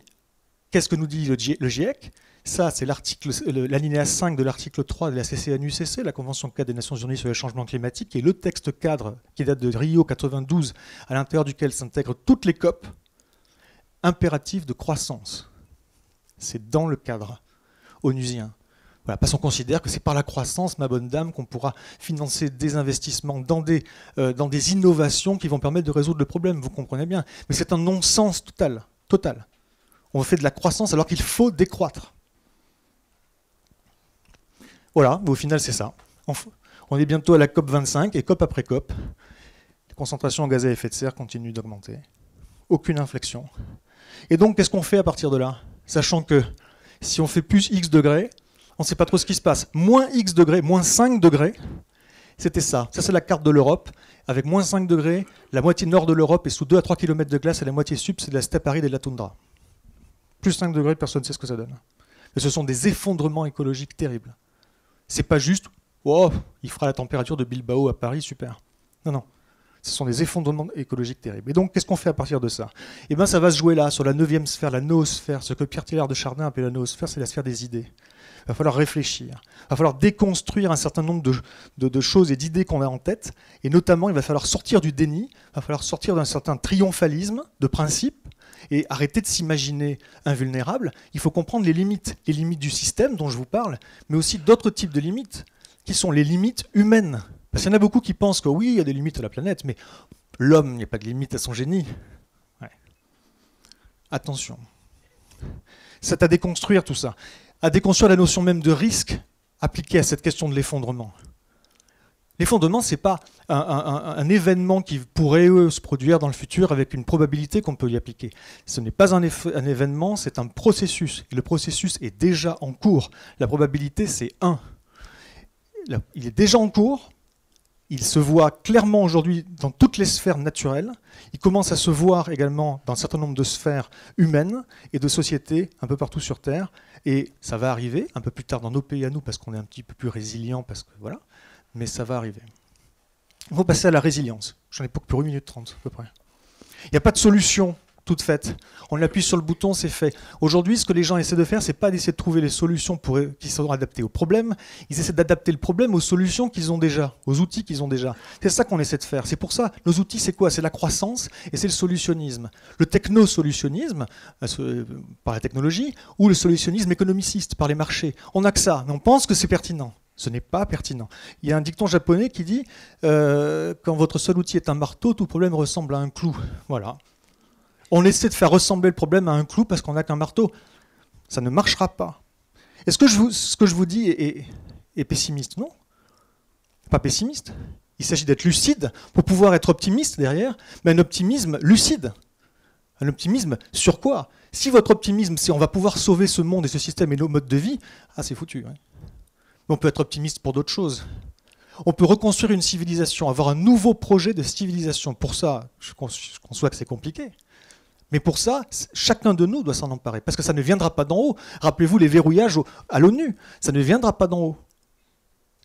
[SPEAKER 2] qu'est-ce que nous dit le GIEC? Ça, c'est l'alinéa 5 de l'article 3 de la CCNUCC, la Convention cadre des Nations Unies sur le changement climatique, qui est le texte cadre qui date de Rio 92, à l'intérieur duquel s'intègrent toutes les COP, impératif de croissance. C'est dans le cadre onusien. Voilà, parce qu'on considère que c'est par la croissance, ma bonne dame, qu'on pourra financer des investissements dans des innovations qui vont permettre de résoudre le problème, vous comprenez bien. Mais c'est un non-sens total. On fait de la croissance alors qu'il faut décroître. Voilà, au final c'est ça. On est bientôt à la COP 25 et COP après COP. La concentration en gaz à effet de serre continue d'augmenter. Aucune inflexion. Et donc qu'est-ce qu'on fait à partir de là? Sachant que si on fait plus X degrés, on ne sait pas trop ce qui se passe. Moins X degrés, moins 5 degrés, c'était ça. Ça c'est la carte de l'Europe. Avec moins 5 degrés, la moitié nord de l'Europe est sous 2 à 3 km de glace et la moitié sud c'est de la steppe aride et de la toundra. Plus 5 degrés, personne ne sait ce que ça donne. Mais ce sont des effondrements écologiques terribles. C'est pas juste, oh, il fera la température de Bilbao à Paris, super. Non, non. Ce sont des effondrements écologiques terribles. Et donc, qu'est-ce qu'on fait à partir de ça? Eh bien, ça va se jouer là, sur la 9e sphère, la noosphère. Ce que Pierre Teilhard de Chardin appelait la noosphère, c'est la sphère des idées. Il va falloir réfléchir. Il va falloir déconstruire un certain nombre de choses et d'idées qu'on a en tête. Et notamment, il va falloir sortir du déni. Il va falloir sortir d'un certain triomphalisme de principe et arrêter de s'imaginer invulnérable. Il faut comprendre les limites du système dont je vous parle, mais aussi d'autres types de limites, qui sont les limites humaines. Parce qu'il y en a beaucoup qui pensent que oui, il y a des limites à la planète, mais l'homme, il n'y a pas de limite à son génie. Ouais. Attention. C'est à déconstruire tout ça. À déconstruire la notion même de risque appliquée à cette question de l'effondrement. L'effondrement, ce n'est pas un événement qui pourrait se produire dans le futur avec une probabilité qu'on peut y appliquer. Ce n'est pas un événement, c'est un processus. Et le processus est déjà en cours. La probabilité, c'est 1. Il est déjà en cours. Il se voit clairement aujourd'hui dans toutes les sphères naturelles. Il commence à se voir également dans un certain nombre de sphères humaines et de sociétés un peu partout sur Terre. Et ça va arriver un peu plus tard dans nos pays à nous parce qu'on est un petit peu plus résilient, parce que voilà. Mais ça va arriver. Il faut passer à la résilience. J'en ai pour 1 minute 30 à peu près. Il n'y a pas de solution toute faite. On appuie sur le bouton, c'est fait. Aujourd'hui, ce que les gens essaient de faire, c'est pas d'essayer de trouver les solutions qui sont adaptées aux problèmes. Ils essaient d'adapter le problème aux solutions qu'ils ont déjà, aux outils qu'ils ont déjà. C'est ça qu'on essaie de faire. C'est pour ça, nos outils, c'est quoi? C'est la croissance et c'est le solutionnisme. Le techno-solutionnisme, par la technologie, ou le solutionnisme économiciste, par les marchés. On n'a que ça, mais on pense que c'est pertinent. Ce n'est pas pertinent. Il y a un dicton japonais qui dit quand votre seul outil est un marteau, tout problème ressemble à un clou. Voilà. On essaie de faire ressembler le problème à un clou parce qu'on n'a qu'un marteau. Ça ne marchera pas. Est-ce que ce que je vous dis est pessimiste? Non. Pas pessimiste. Il s'agit d'être lucide pour pouvoir être optimiste derrière, mais un optimisme lucide. Un optimisme sur quoi? Si votre optimisme, c'est on va pouvoir sauver ce monde et ce système et nos modes de vie, c'est foutu. Ouais. Mais on peut être optimiste pour d'autres choses. On peut reconstruire une civilisation, avoir un nouveau projet de civilisation. Pour ça, je conçois que c'est compliqué. Mais pour ça, chacun de nous doit s'en emparer. Parce que ça ne viendra pas d'en haut. Rappelez-vous les verrouillages à l'ONU. Ça ne viendra pas d'en haut.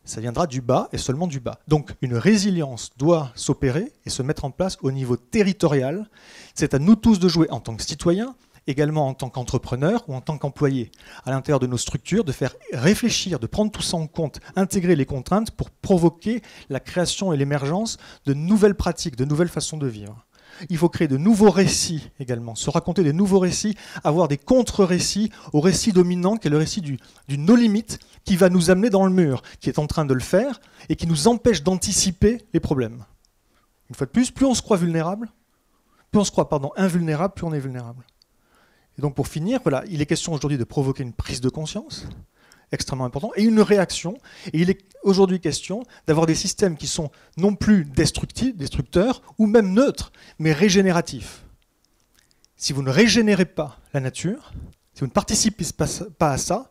[SPEAKER 2] Ça viendra du bas et seulement du bas. Donc une résilience doit s'opérer et se mettre en place au niveau territorial. C'est à nous tous de jouer en tant que citoyens, également en tant qu'entrepreneurs ou en tant qu'employés, à l'intérieur de nos structures, de faire réfléchir, de prendre tout ça en compte, intégrer les contraintes pour provoquer la création et l'émergence de nouvelles pratiques, de nouvelles façons de vivre. il faut créer de nouveaux récits également, se raconter des nouveaux récits, avoir des contre-récits au récit dominant qui est le récit du no limit qui va nous amener dans le mur, qui est en train de le faire et qui nous empêche d'anticiper les problèmes. Une fois de plus on se croit vulnérable, plus on se croit invulnérable, plus on est vulnérable. Et donc pour finir, voilà, il est question aujourd'hui de provoquer une prise de conscience, extrêmement important, et une réaction. Et il est aujourd'hui question d'avoir des systèmes qui sont non plus destructeurs, ou même neutres, mais régénératifs. Si vous ne régénérez pas la nature, si vous ne participez pas à ça,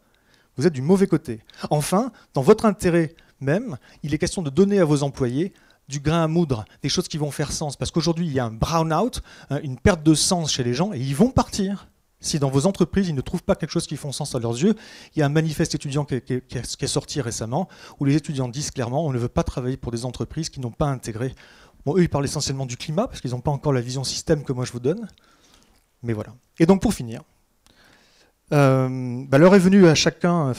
[SPEAKER 2] vous êtes du mauvais côté. Enfin, dans votre intérêt même, il est question de donner à vos employés du grain à moudre, des choses qui vont faire sens. Parce qu'aujourd'hui, il y a un brown-out, une perte de sens chez les gens, et ils vont partir. Si dans vos entreprises, ils ne trouvent pas quelque chose qui fait sens à leurs yeux, il y a un manifeste étudiant qui est sorti récemment, où les étudiants disent clairement on ne veut pas travailler pour des entreprises qui n'ont pas intégré. Bon, eux, ils parlent essentiellement du climat, parce qu'ils n'ont pas encore la vision système que moi je vous donne. Mais voilà. Et donc pour finir, l'heure est venue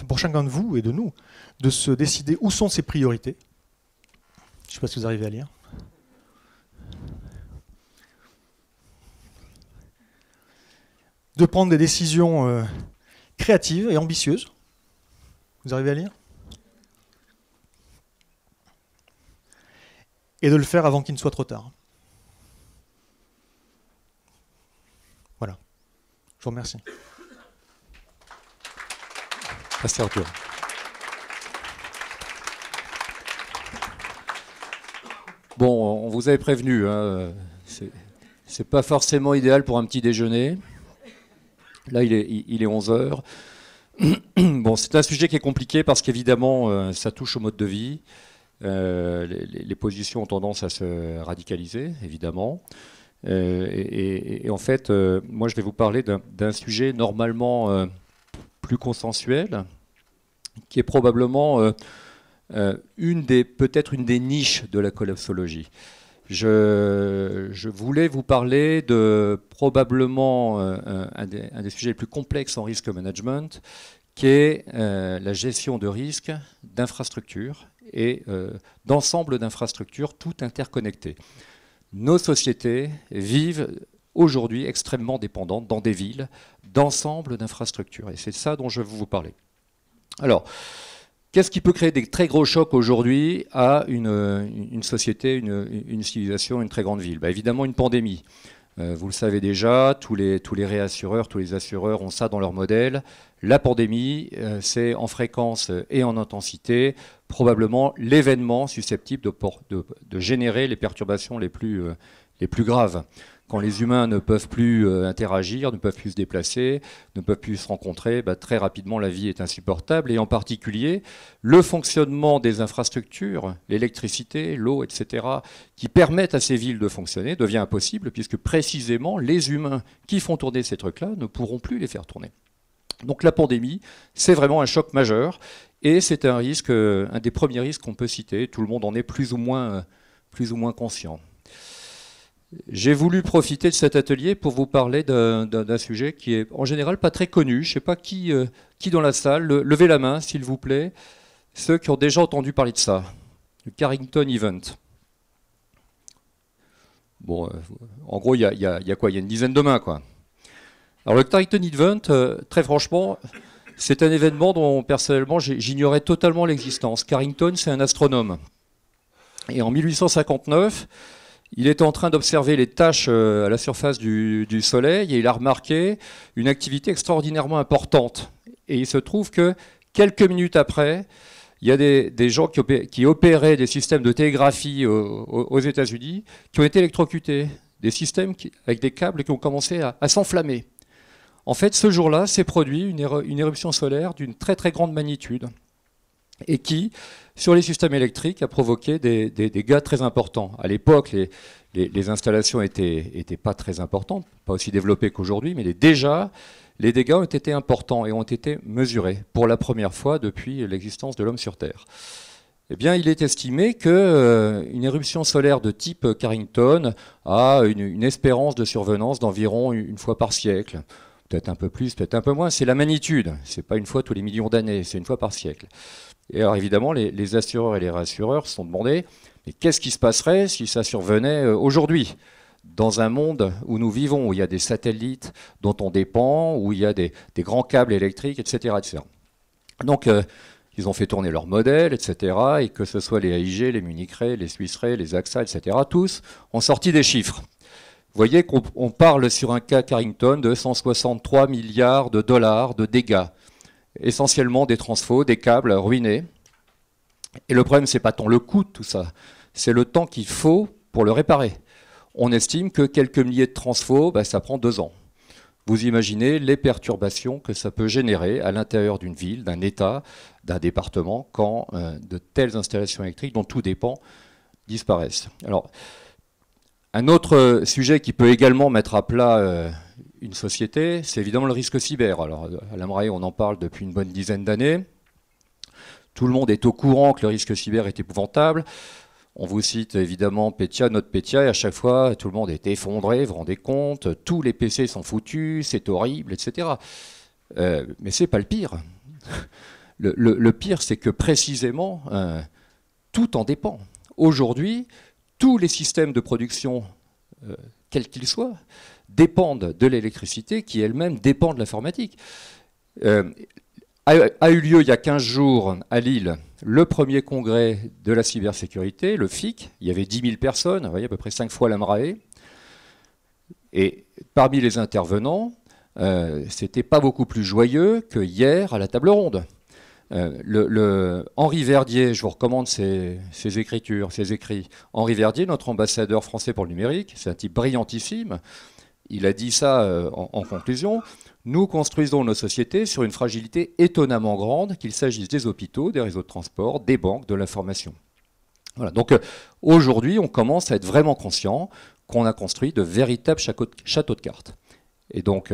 [SPEAKER 2] pour chacun de vous et de nous de se décider où sont ses priorités. Je ne sais pas si vous arrivez à lire. De prendre des décisions créatives et ambitieuses. Vous arrivez à lire? Et de le faire avant qu'il ne soit trop tard. Voilà. Je vous remercie.
[SPEAKER 1] Merci Arthur. Bon, on vous avait prévenu, hein, c'est pas forcément idéal pour un petit déjeuner. Là, il est 11 heures. Bon, c'est un sujet qui est compliqué parce qu'évidemment, ça touche au mode de vie. Les positions ont tendance à se radicaliser, évidemment. Et en fait, moi, je vais vous parler d'un sujet normalement plus consensuel, qui est probablement peut-être une des niches de la collapsologie. Je voulais vous parler de probablement un des sujets les plus complexes en risk management, qui est la gestion de risques d'infrastructures et d'ensemble d'infrastructures toutes interconnectées. Nos sociétés vivent aujourd'hui extrêmement dépendantes dans des villes d'ensemble d'infrastructures. Et c'est ça dont je veux vous parler. Alors, qu'est-ce qui peut créer des très gros chocs aujourd'hui à une société, une civilisation, une très grande ville? Évidemment, une pandémie. Vous le savez déjà, tous les réassureurs, tous les assureurs ont ça dans leur modèle. La pandémie, c'est en fréquence et en intensité probablement l'événement susceptible de générer les perturbations les plus graves. Quand les humains ne peuvent plus interagir, ne peuvent plus se déplacer, ne peuvent plus se rencontrer, très rapidement la vie est insupportable. Et en particulier, le fonctionnement des infrastructures, l'électricité, l'eau, etc., qui permettent à ces villes de fonctionner, devient impossible, puisque précisément les humains qui font tourner ces trucs-là ne pourront plus les faire tourner. Donc la pandémie, c'est vraiment un choc majeur, et c'est un risque, un des premiers risques qu'on peut citer. Tout le monde en est plus ou moins conscient. J'ai voulu profiter de cet atelier pour vous parler d'un sujet qui est en général pas très connu. Je ne sais pas qui dans la salle, levez la main s'il vous plaît, ceux qui ont déjà entendu parler de ça, le Carrington Event. Bon, en gros, il y a quoi? Il y a une dizaine de mains, quoi. Alors le Carrington Event, très franchement, c'est un événement dont personnellement j'ignorais totalement l'existence. Carrington, c'est un astronome. Et en 1859, il était en train d'observer les taches à la surface du Soleil et il a remarqué une activité extraordinairement importante. Et il se trouve que quelques minutes après, il y a des gens qui opéraient des systèmes de télégraphie aux États-Unis qui ont été électrocutés. Des systèmes avec des câbles qui ont commencé à s'enflammer. En fait, ce jour-là, s'est produit une éruption solaire d'une très très grande magnitude et qui, sur les systèmes électriques, a provoqué des dégâts très importants. À l'époque, les installations n'étaient pas très importantes, pas aussi développées qu'aujourd'hui, mais déjà, les dégâts ont été importants et ont été mesurés pour la première fois depuis l'existence de l'homme sur Terre. Eh bien, il est estimé qu'une éruption solaire de type Carrington a une espérance de survenance d'environ une fois par siècle. Peut-être un peu plus, peut-être un peu moins. C'est la magnitude. Ce n'est pas une fois tous les millions d'années, c'est une fois par siècle. Et alors évidemment, les assureurs et les réassureurs se sont demandé mais qu'est-ce qui se passerait si ça survenait aujourd'hui? dans un monde où nous vivons, où il y a des satellites dont on dépend, où il y a des grands câbles électriques, etc. etc. Donc, ils ont fait tourner leurs modèles, etc. Et que ce soit les AIG, les Munich Re, les Swiss Re, les AXA, etc., tous ont sorti des chiffres. Vous voyez qu'on parle sur un cas Carrington de 163 milliards de dollars de dégâts, essentiellement des transfos, des câbles ruinés. Et le problème, ce n'est pas tant le coût de tout ça, c'est le temps qu'il faut pour le réparer. On estime que quelques milliers de transfos, ça prend 2 ans. Vous imaginez les perturbations que ça peut générer à l'intérieur d'une ville, d'un État, d'un département, quand de telles installations électriques, dont tout dépend, disparaissent. Alors, un autre sujet qui peut également mettre à plat une société, c'est évidemment le risque cyber. Alors, à l'AMRAE, on en parle depuis une bonne dizaine d'années. Tout le monde est au courant que le risque cyber est épouvantable. On vous cite évidemment Petya, notre Petya, et à chaque fois, tout le monde est effondré, vous vous rendez compte, tous les PC sont foutus, c'est horrible, etc. Mais ce n'est pas le pire. Le pire, c'est que précisément, tout en dépend. Aujourd'hui, tous les systèmes de production, quels qu'ils soient, dépendent de l'électricité qui elle-même dépend de l'informatique. A eu lieu il y a 15 jours à Lille le premier congrès de la cybersécurité, le FIC. Il y avait 10 000 personnes, vous voyez, à peu près 5 fois l'AMRAE. Et parmi les intervenants, c'était pas beaucoup plus joyeux que hier à la table ronde. Henri Verdier, je vous recommande ses écritures, ses écrits. Henri Verdier, notre ambassadeur français pour le numérique, c'est un type brillantissime. Il a dit ça en conclusion. Nous construisons nos sociétés sur une fragilité étonnamment grande, qu'il s'agisse des hôpitaux, des réseaux de transport, des banques, de l'information. Voilà. Donc aujourd'hui, on commence à être vraiment conscient qu'on a construit de véritables châteaux de cartes. Et donc,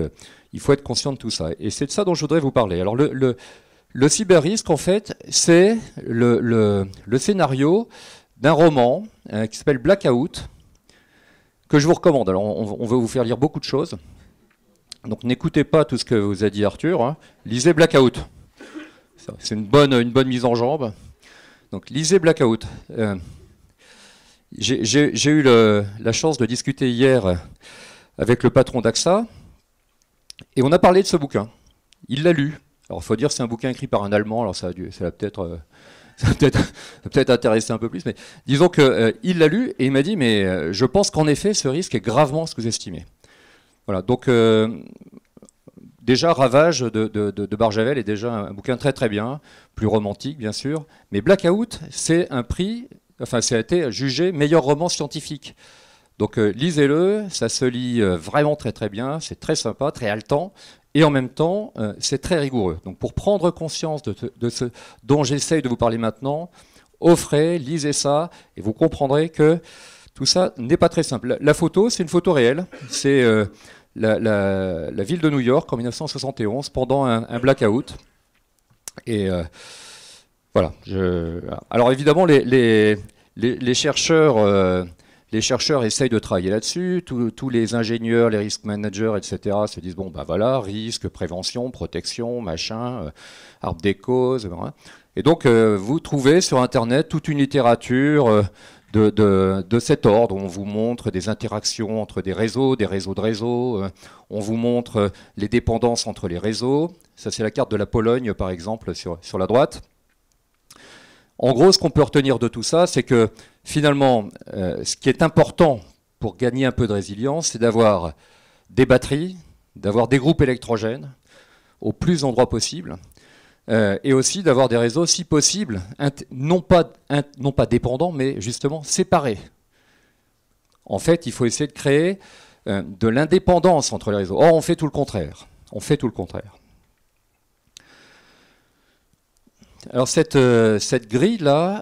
[SPEAKER 1] il faut être conscient de tout ça. Et c'est de ça dont je voudrais vous parler. Alors, le cyber-risque, en fait, c'est le scénario d'un roman qui s'appelle Blackout, que je vous recommande. Alors, on veut vous faire lire beaucoup de choses. Donc n'écoutez pas tout ce que vous a dit Arthur, hein. Lisez Blackout. C'est une bonne mise en jambe. Donc lisez Blackout. J'ai eu la chance de discuter hier avec le patron d'AXA, et on a parlé de ce bouquin. Il l'a lu. Alors il faut dire que c'est un bouquin écrit par un Allemand, alors ça va peut-être intéresser un peu plus, mais disons qu'il l'a lu, et il m'a dit, mais je pense qu'en effet, ce risque est gravement sous-estimé. Voilà, donc déjà Ravage de Barjavel est déjà un bouquin très très bien, plus romantique bien sûr, mais Blackout, c'est un prix, enfin ça a été jugé meilleur roman scientifique. Donc lisez-le, ça se lit vraiment très très bien, c'est très sympa, très haletant, et en même temps c'est très rigoureux. Donc pour prendre conscience de ce dont j'essaye de vous parler maintenant, offrez, lisez ça, et vous comprendrez que tout ça n'est pas très simple. La photo, c'est une photo réelle. C'est la ville de New York en 1971 pendant un blackout. Et voilà. Alors évidemment, les chercheurs essayent de travailler là-dessus. Tous les ingénieurs, les risk managers, etc. se disent bon, ben voilà, risque, prévention, protection, machin, arbre des causes. Voilà. Et donc, vous trouvez sur Internet toute une littérature de cet ordre. On vous montre des interactions entre des réseaux de réseaux. On vous montre les dépendances entre les réseaux. Ça, c'est la carte de la Pologne, par exemple, sur la droite. En gros, ce qu'on peut retenir de tout ça, c'est que finalement, ce qui est important pour gagner un peu de résilience, c'est d'avoir des batteries, d'avoir des groupes électrogènes au plus d'endroits possible. Et aussi d'avoir des réseaux, si possible, non pas dépendants, mais justement séparés. En fait, il faut essayer de créer de l'indépendance entre les réseaux. Or, on fait tout le contraire. On fait tout le contraire. Alors, cette grille-là,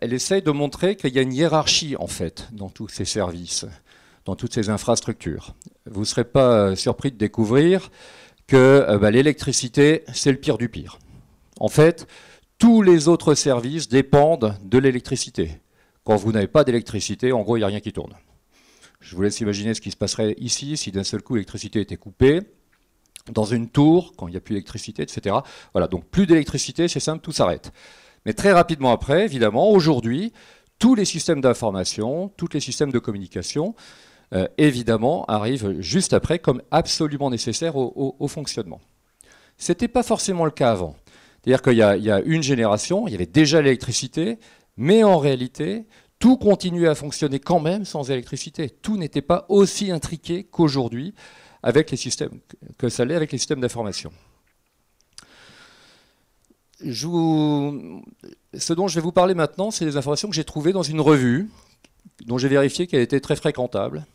[SPEAKER 1] elle essaye de montrer qu'il y a une hiérarchie, en fait, dans tous ces services, dans toutes ces infrastructures. Vous ne serez pas surpris de découvrir que l'électricité, c'est le pire du pire. En fait, tous les autres services dépendent de l'électricité. Quand vous n'avez pas d'électricité, en gros, il n'y a rien qui tourne. Je vous laisse imaginer ce qui se passerait ici si d'un seul coup l'électricité était coupée, dans une tour, quand il n'y a plus d'électricité, etc. Voilà, donc plus d'électricité, c'est simple, tout s'arrête. Mais très rapidement après, évidemment, aujourd'hui, tous les systèmes d'information, tous les systèmes de communication, évidemment, arrivent juste après comme absolument nécessaires au fonctionnement. Ce n'était pas forcément le cas avant. C'est-à-dire qu'il y a une génération, il y avait déjà l'électricité, mais en réalité, tout continuait à fonctionner quand même sans électricité. Tout n'était pas aussi intriqué qu'aujourd'hui avec les systèmes, que ça l'est avec les systèmes d'information. Ce dont je vais vous parler maintenant, c'est des informations que j'ai trouvées dans une revue, dont j'ai vérifié qu'elle était très fréquentable.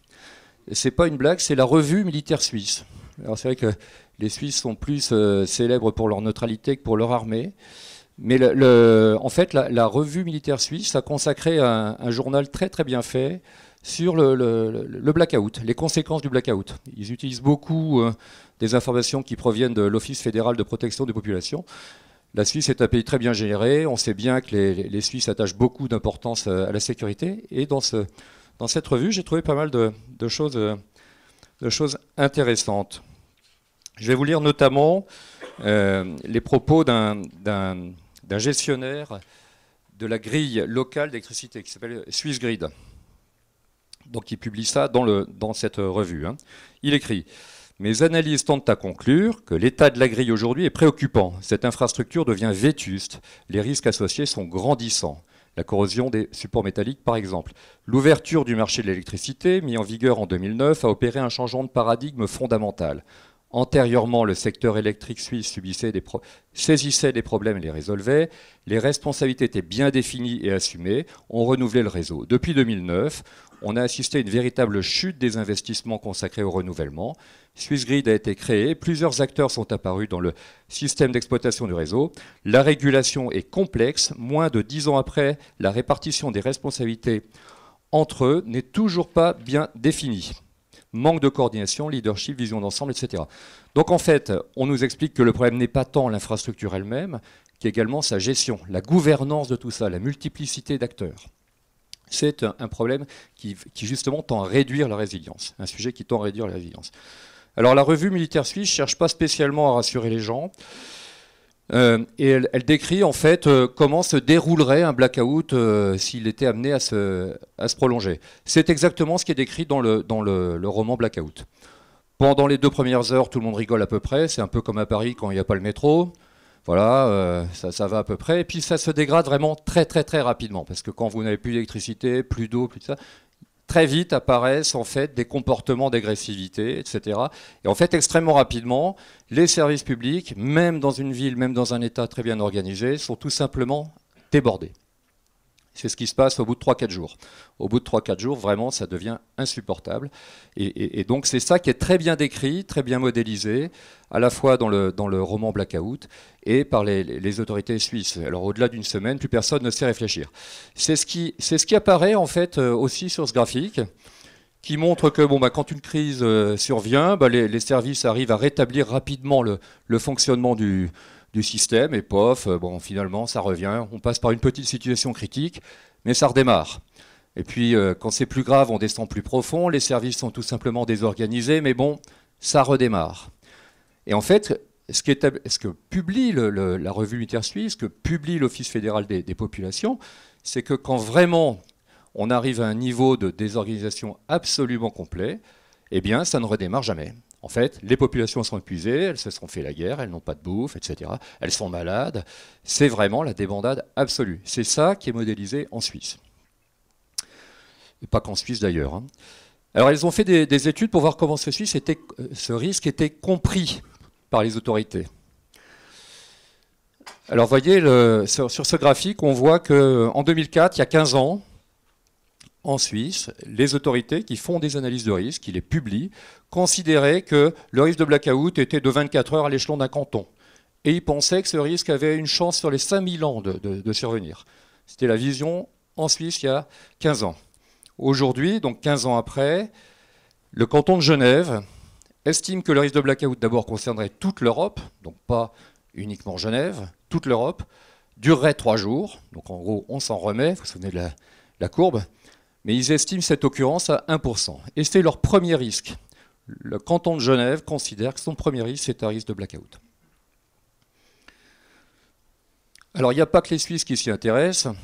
[SPEAKER 1] Ce n'est pas une blague, c'est la revue militaire suisse. Alors c'est vrai que les Suisses sont plus célèbres pour leur neutralité que pour leur armée. Mais en fait, la revue militaire suisse a consacré un journal très très bien fait sur le blackout, les conséquences du blackout. Ils utilisent beaucoup des informations qui proviennent de l'Office fédéral de protection des populations. La Suisse est un pays très bien géré. On sait bien que les Suisses attachent beaucoup d'importance à la sécurité. Et dans cette revue, j'ai trouvé pas mal de choses intéressantes. Je vais vous lire notamment les propos d'un gestionnaire de la grille locale d'électricité qui s'appelle Swissgrid. Donc il publie ça dans cette revue. Il écrit « Mes analyses tentent à conclure que l'état de la grille aujourd'hui est préoccupant. Cette infrastructure devient vétuste. Les risques associés sont grandissants. La corrosion des supports métalliques, par exemple. L'ouverture du marché de l'électricité, mis en vigueur en 2009, a opéré un changement de paradigme fondamental. Antérieurement, le secteur électrique suisse saisissait des problèmes et les résolvait. Les responsabilités étaient bien définies et assumées. On renouvelait le réseau. Depuis 2009, on a assisté à une véritable chute des investissements consacrés au renouvellement. Swissgrid a été créé, plusieurs acteurs sont apparus dans le système d'exploitation du réseau. La régulation est complexe. Moins de 10 ans après, la répartition des responsabilités entre eux n'est toujours pas bien définie. Manque de coordination, leadership, vision d'ensemble, etc. Donc en fait, on nous explique que le problème n'est pas tant l'infrastructure elle-même, qu'également sa gestion, la gouvernance de tout ça, la multiplicité d'acteurs. C'est un problème qui justement tend à réduire la résilience, un sujet qui tend à réduire la résilience. Alors la revue militaire suisse ne cherche pas spécialement à rassurer les gens, et elle décrit en fait comment se déroulerait un blackout s'il était amené à se prolonger. C'est exactement ce qui est décrit dans le roman Blackout. Pendant les 2 premières heures, tout le monde rigole à peu près, c'est un peu comme à Paris quand il n'y a pas le métro. Voilà, ça va à peu près. Et puis ça se dégrade vraiment très très très rapidement, parce que quand vous n'avez plus d'électricité, plus d'eau, plus de ça, très vite apparaissent en fait des comportements d'agressivité, etc. Et en fait, extrêmement rapidement, les services publics, même dans une ville, même dans un État très bien organisé, sont tout simplement débordés. C'est ce qui se passe au bout de 3-4 jours. Au bout de 3-4 jours, vraiment, ça devient insupportable. Et donc, c'est ça qui est très bien décrit, très bien modélisé, à la fois dans le roman Blackout et par les autorités suisses. Alors, au-delà d'une semaine, plus personne ne sait réfléchir. C'est ce qui apparaît, en fait, aussi sur ce graphique, qui montre que quand une crise survient, les services arrivent à rétablir rapidement le fonctionnement du système, et pof, finalement ça revient, on passe par une petite situation critique, mais ça redémarre. Et puis quand c'est plus grave, on descend plus profond, les services sont tout simplement désorganisés, mais ça redémarre. Et en fait, ce que publie la revue militaire suisse, ce que publie l'Office fédéral des populations, c'est que quand vraiment on arrive à un niveau de désorganisation absolument complet, eh bien ça ne redémarre jamais. En fait, les populations sont épuisées, elles se sont fait la guerre, elles n'ont pas de bouffe, etc. Elles sont malades. C'est vraiment la débandade absolue. C'est ça qui est modélisé en Suisse. Et pas qu'en Suisse d'ailleurs. Alors, elles ont fait des études pour voir comment ce risque était compris par les autorités. Alors, vous voyez, sur ce graphique, on voit qu'en 2004, il y a 15 ans, en Suisse, les autorités qui font des analyses de risque, qui les publient, considéraient que le risque de blackout était de 24 heures à l'échelon d'un canton. Et ils pensaient que ce risque avait une chance sur les 5000 ans de survenir. C'était la vision en Suisse il y a 15 ans. Aujourd'hui, donc 15 ans après, le canton de Genève estime que le risque de blackout d'abord concernerait toute l'Europe, donc pas uniquement Genève, toute l'Europe, durerait 3 jours. Donc en gros, on s'en remet, vous vous souvenez de la courbe. Mais ils estiment cette occurrence à 1%. Et c'est leur premier risque. Le canton de Genève considère que son premier risque, c'est un risque de blackout. Alors, il n'y a pas que les Suisses qui s'y intéressent.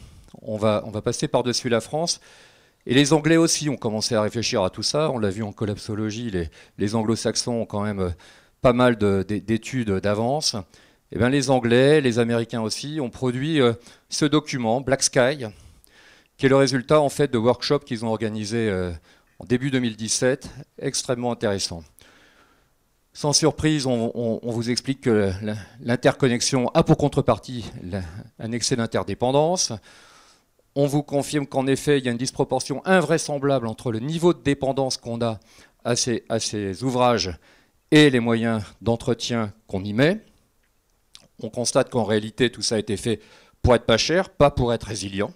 [SPEAKER 1] on va passer par-dessus la France. Et les Anglais aussi ont commencé à réfléchir à tout ça. On l'a vu en collapsologie, les Anglo-Saxons ont quand même pas mal d'études d'avance. Et bien, les Anglais, les Américains aussi, ont produit ce document, Black Sky, qui est le résultat en fait de workshops qu'ils ont organisés en début 2017, extrêmement intéressant. Sans surprise, on vous explique que l'interconnexion a pour contrepartie un excès d'interdépendance. On vous confirme qu'en effet, il y a une disproportion invraisemblable entre le niveau de dépendance qu'on a à ces ouvrages et les moyens d'entretien qu'on y met. On constate qu'en réalité, tout ça a été fait pour être pas cher, pas pour être résilient.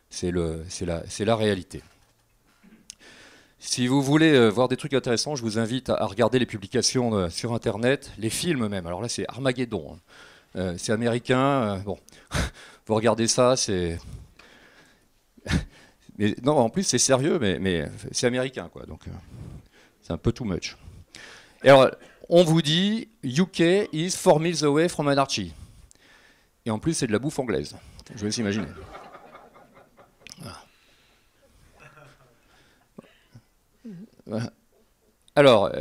[SPEAKER 1] C'est la réalité. Si vous voulez voir des trucs intéressants, je vous invite à regarder les publications sur Internet, les films même. Alors là, c'est Armageddon. C'est américain. Bon, vous regardez ça, c'est... Mais non, en plus, c'est sérieux, mais c'est américain, quoi. Donc, c'est un peu too much. Et alors, on vous dit, UK is 4 miles away from anarchy. Et en plus, c'est de la bouffe anglaise. Je vais s'imaginer. Alors,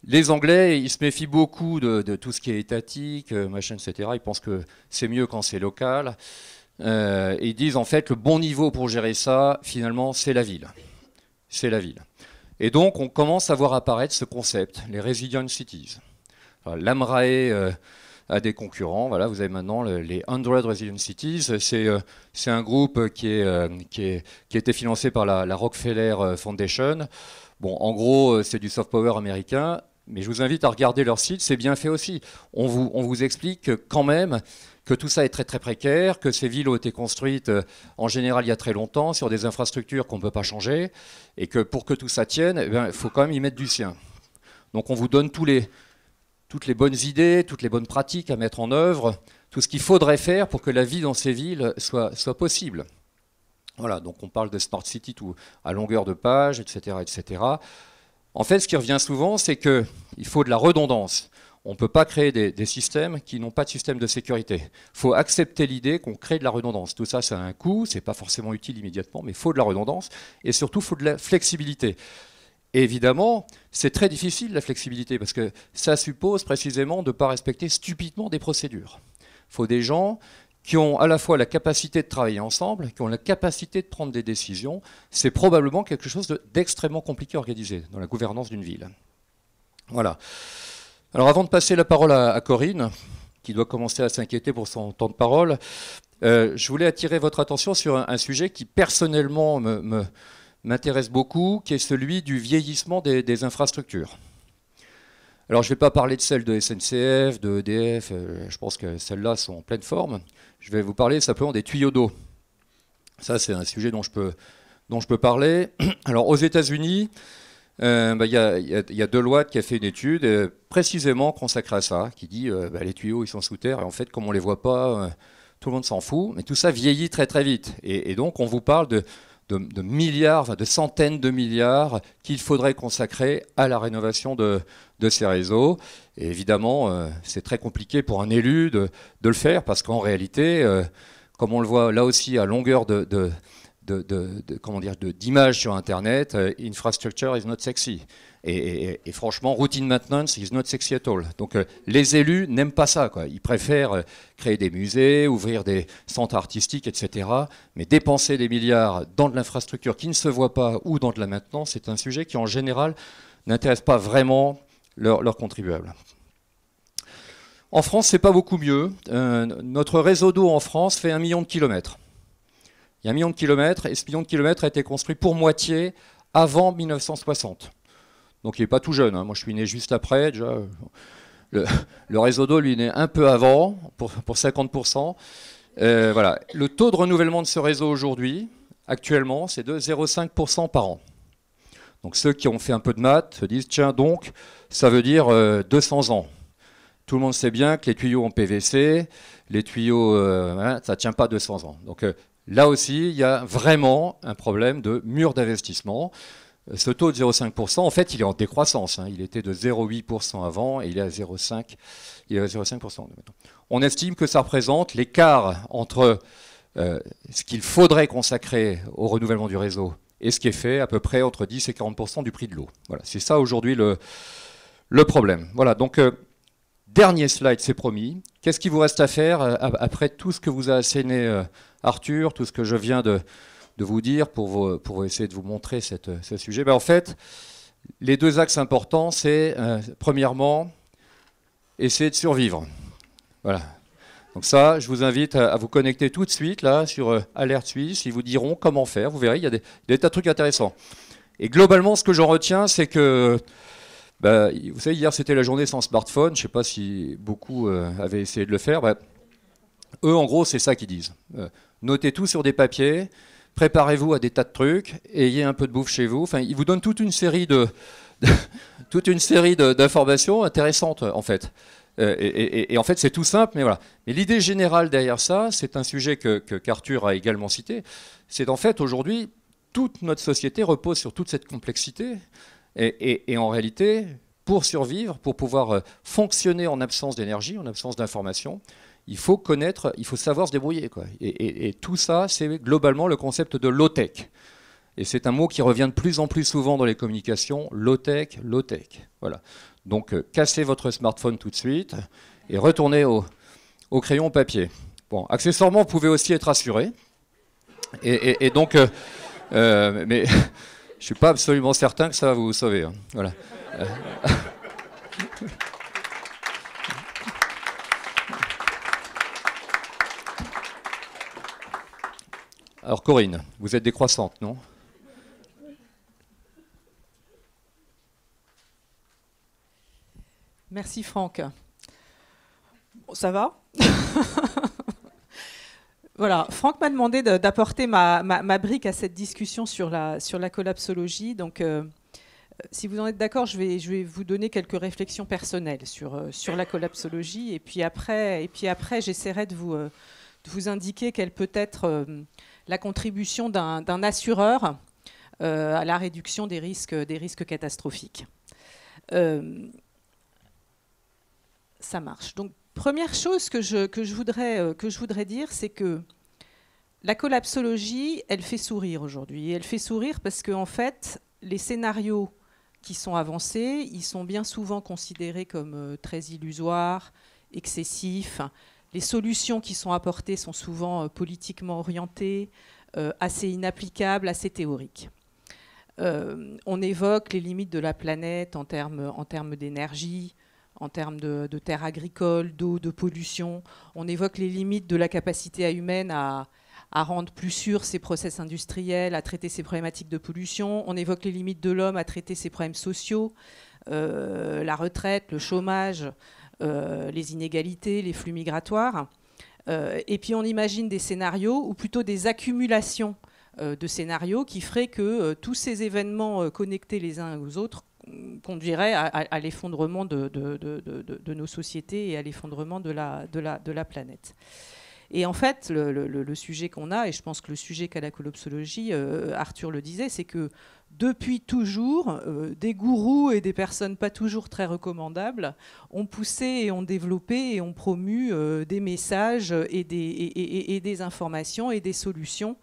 [SPEAKER 1] les Anglais, ils se méfient beaucoup de tout ce qui est étatique, machin, etc. Ils pensent que c'est mieux quand c'est local. Et ils disent en fait le bon niveau pour gérer ça, finalement, c'est la ville. C'est la ville. Et donc, on commence à voir apparaître ce concept, les resilient cities. L'AMRAE a des concurrents. Voilà, vous avez maintenant les 100 Resilient Cities. C'est un groupe qui a été financé par la Rockefeller Foundation. Bon, en gros, c'est du soft power américain, mais je vous invite à regarder leur site, c'est bien fait aussi. On vous explique quand même que tout ça est très très précaire, que ces villes ont été construites en général il y a très longtemps, sur des infrastructures qu'on ne peut pas changer, et que pour que tout ça tienne, il faut quand même y mettre du sien. Donc on vous donne toutes les bonnes idées, toutes les bonnes pratiques à mettre en œuvre, tout ce qu'il faudrait faire pour que la vie dans ces villes soit possible. Voilà, donc on parle de Smart City tout à longueur de page, etc., etc. En fait, ce qui revient souvent, c'est qu'il faut de la redondance. On ne peut pas créer des systèmes qui n'ont pas de système de sécurité. Il faut accepter l'idée qu'on crée de la redondance. Tout ça, ça a un coût, ce n'est pas forcément utile immédiatement, mais il faut de la redondance, et surtout, il faut de la flexibilité. Et évidemment, c'est très difficile la flexibilité, parce que ça suppose précisément de ne pas respecter stupidement des procédures. Il faut des gens qui ont à la fois la capacité de travailler ensemble, qui ont la capacité de prendre des décisions. C'est probablement quelque chose d'extrêmement compliqué à organiser dans la gouvernance d'une ville. Voilà. Alors avant de passer la parole à Corinne, qui doit commencer à s'inquiéter pour son temps de parole, je voulais attirer votre attention sur un sujet qui personnellement m'intéresse beaucoup, qui est celui du vieillissement des infrastructures. Alors je ne vais pas parler de celles de SNCF, de EDF, je pense que celles-là sont en pleine forme. Je vais vous parler simplement des tuyaux d'eau. Ça, c'est un sujet dont je peux parler. Alors aux États-Unis, il y a Deloitte qui a fait une étude précisément consacrée à ça, qui dit les tuyaux ils sont sous terre, et en fait, comme on ne les voit pas, tout le monde s'en fout. Mais tout ça vieillit très très vite. Et donc on vous parle de milliards, de centaines de milliards qu'il faudrait consacrer à la rénovation de ces réseaux. Et évidemment, c'est très compliqué pour un élu de le faire, parce qu'en réalité, comme on le voit là aussi à longueur d'images sur Internet, infrastructure is not sexy. Et franchement, routine maintenance is not sexy at all. Donc les élus n'aiment pas ça, quoi. Ils préfèrent créer des musées, ouvrir des centres artistiques, etc. Mais dépenser des milliards dans de l'infrastructure qui ne se voit pas ou dans de la maintenance, c'est un sujet qui en général n'intéresse pas vraiment leurs contribuables. En France, c'est pas beaucoup mieux. Notre réseau d'eau en France fait 1 million de kilomètres. Il y a 1 million de kilomètres, et ce million de kilomètres a été construit pour moitié avant 1960. Donc il n'est pas tout jeune, hein. Moi je suis né juste après, déjà. Le réseau d'eau, lui, est né un peu avant, pour 50%. Voilà. Le taux de renouvellement de ce réseau aujourd'hui, actuellement, c'est de 0,5% par an. Donc ceux qui ont fait un peu de maths se disent, tiens donc, ça veut dire 200 ans. Tout le monde sait bien que les tuyaux en PVC, les tuyaux, ça ne tient pas 200 ans. Donc là aussi, il y a vraiment un problème de mur d'investissement. Ce taux de 0,5%, en fait, il est en décroissance, hein. Il était de 0,8% avant et il est à 0,5%. On estime que ça représente l'écart entre ce qu'il faudrait consacrer au renouvellement du réseau et ce qui est fait à peu près entre 10 et 40% du prix de l'eau. Voilà, c'est ça aujourd'hui le problème. Voilà, donc dernier slide, c'est promis. Qu'est-ce qu'il vous reste à faire après tout ce que vous a asséné Arthur, tout ce que je viens de vous dire pour essayer de vous montrer ce sujet? Ben, en fait, les deux axes importants, c'est premièrement, essayer de survivre. Voilà. Donc ça, je vous invite à vous connecter tout de suite là sur Alerte Suisse. Ils vous diront comment faire. Vous verrez, il y a des tas de trucs intéressants. Et globalement, ce que j'en retiens, c'est que, bah, vous savez, hier c'était la journée sans smartphone. Je ne sais pas si beaucoup avaient essayé de le faire. Bah, eux, en gros, c'est ça qu'ils disent. Notez tout sur des papiers. Préparez-vous à des tas de trucs. Ayez un peu de bouffe chez vous. Enfin, ils vous donnent toute une série d'informations intéressantes en fait. Et en fait, c'est tout simple, mais voilà. Mais l'idée générale derrière ça, c'est un sujet qu'Arthur a également cité, c'est en fait, aujourd'hui, toute notre société repose sur toute cette complexité. Et en réalité, pour survivre, pour pouvoir fonctionner en absence d'énergie, en absence d'information, il faut connaître, il faut savoir se débrouiller, quoi. Et tout ça, c'est globalement le concept de low-tech. Et c'est un mot qui revient de plus en plus souvent dans les communications, low-tech, low-tech. Voilà. Donc, cassez votre smartphone tout de suite et retournez au crayon papier. Bon, accessoirement, vous pouvez aussi être assuré. Et donc, mais je ne suis pas absolument certain que ça va vous sauver. Hein. Voilà. Alors, Corinne, vous êtes décroissante, non ?
[SPEAKER 3] Merci Franck. Bon, ça va? Voilà, Franck m'a demandé d'apporter ma brique à cette discussion sur la collapsologie. Donc, si vous en êtes d'accord, je vais vous donner quelques réflexions personnelles sur la collapsologie. Et puis après j'essaierai de vous indiquer quelle peut être la contribution d'un assureur à la réduction des risques catastrophiques. Ça marche. Donc, première chose que je voudrais dire, c'est que la collapsologie, elle fait sourire aujourd'hui. Et elle fait sourire parce qu'en fait, les scénarios qui sont avancés, ils sont bien souvent considérés comme très illusoires, excessifs. Les solutions qui sont apportées sont souvent politiquement orientées, assez inapplicables, assez théoriques. On évoque les limites de la planète en termes d'énergie, en termes de terres agricoles, d'eau, de pollution. On évoque les limites de la capacité humaine à rendre plus sûrs ses process industriels, à traiter ses problématiques de pollution. On évoque les limites de l'homme à traiter ses problèmes sociaux, la retraite, le chômage, les inégalités, les flux migratoires. Et puis on imagine des scénarios, ou plutôt des accumulations de scénarios qui feraient que tous ces événements connectés les uns aux autres conduirait à l'effondrement de nos sociétés et à l'effondrement de la planète. Et en fait, le sujet qu'on a, et je pense que le sujet qu'a la collapsologie, Arthur le disait, c'est que depuis toujours, des gourous et des personnes pas toujours très recommandables ont poussé et ont développé et ont promu des messages et des informations et des solutions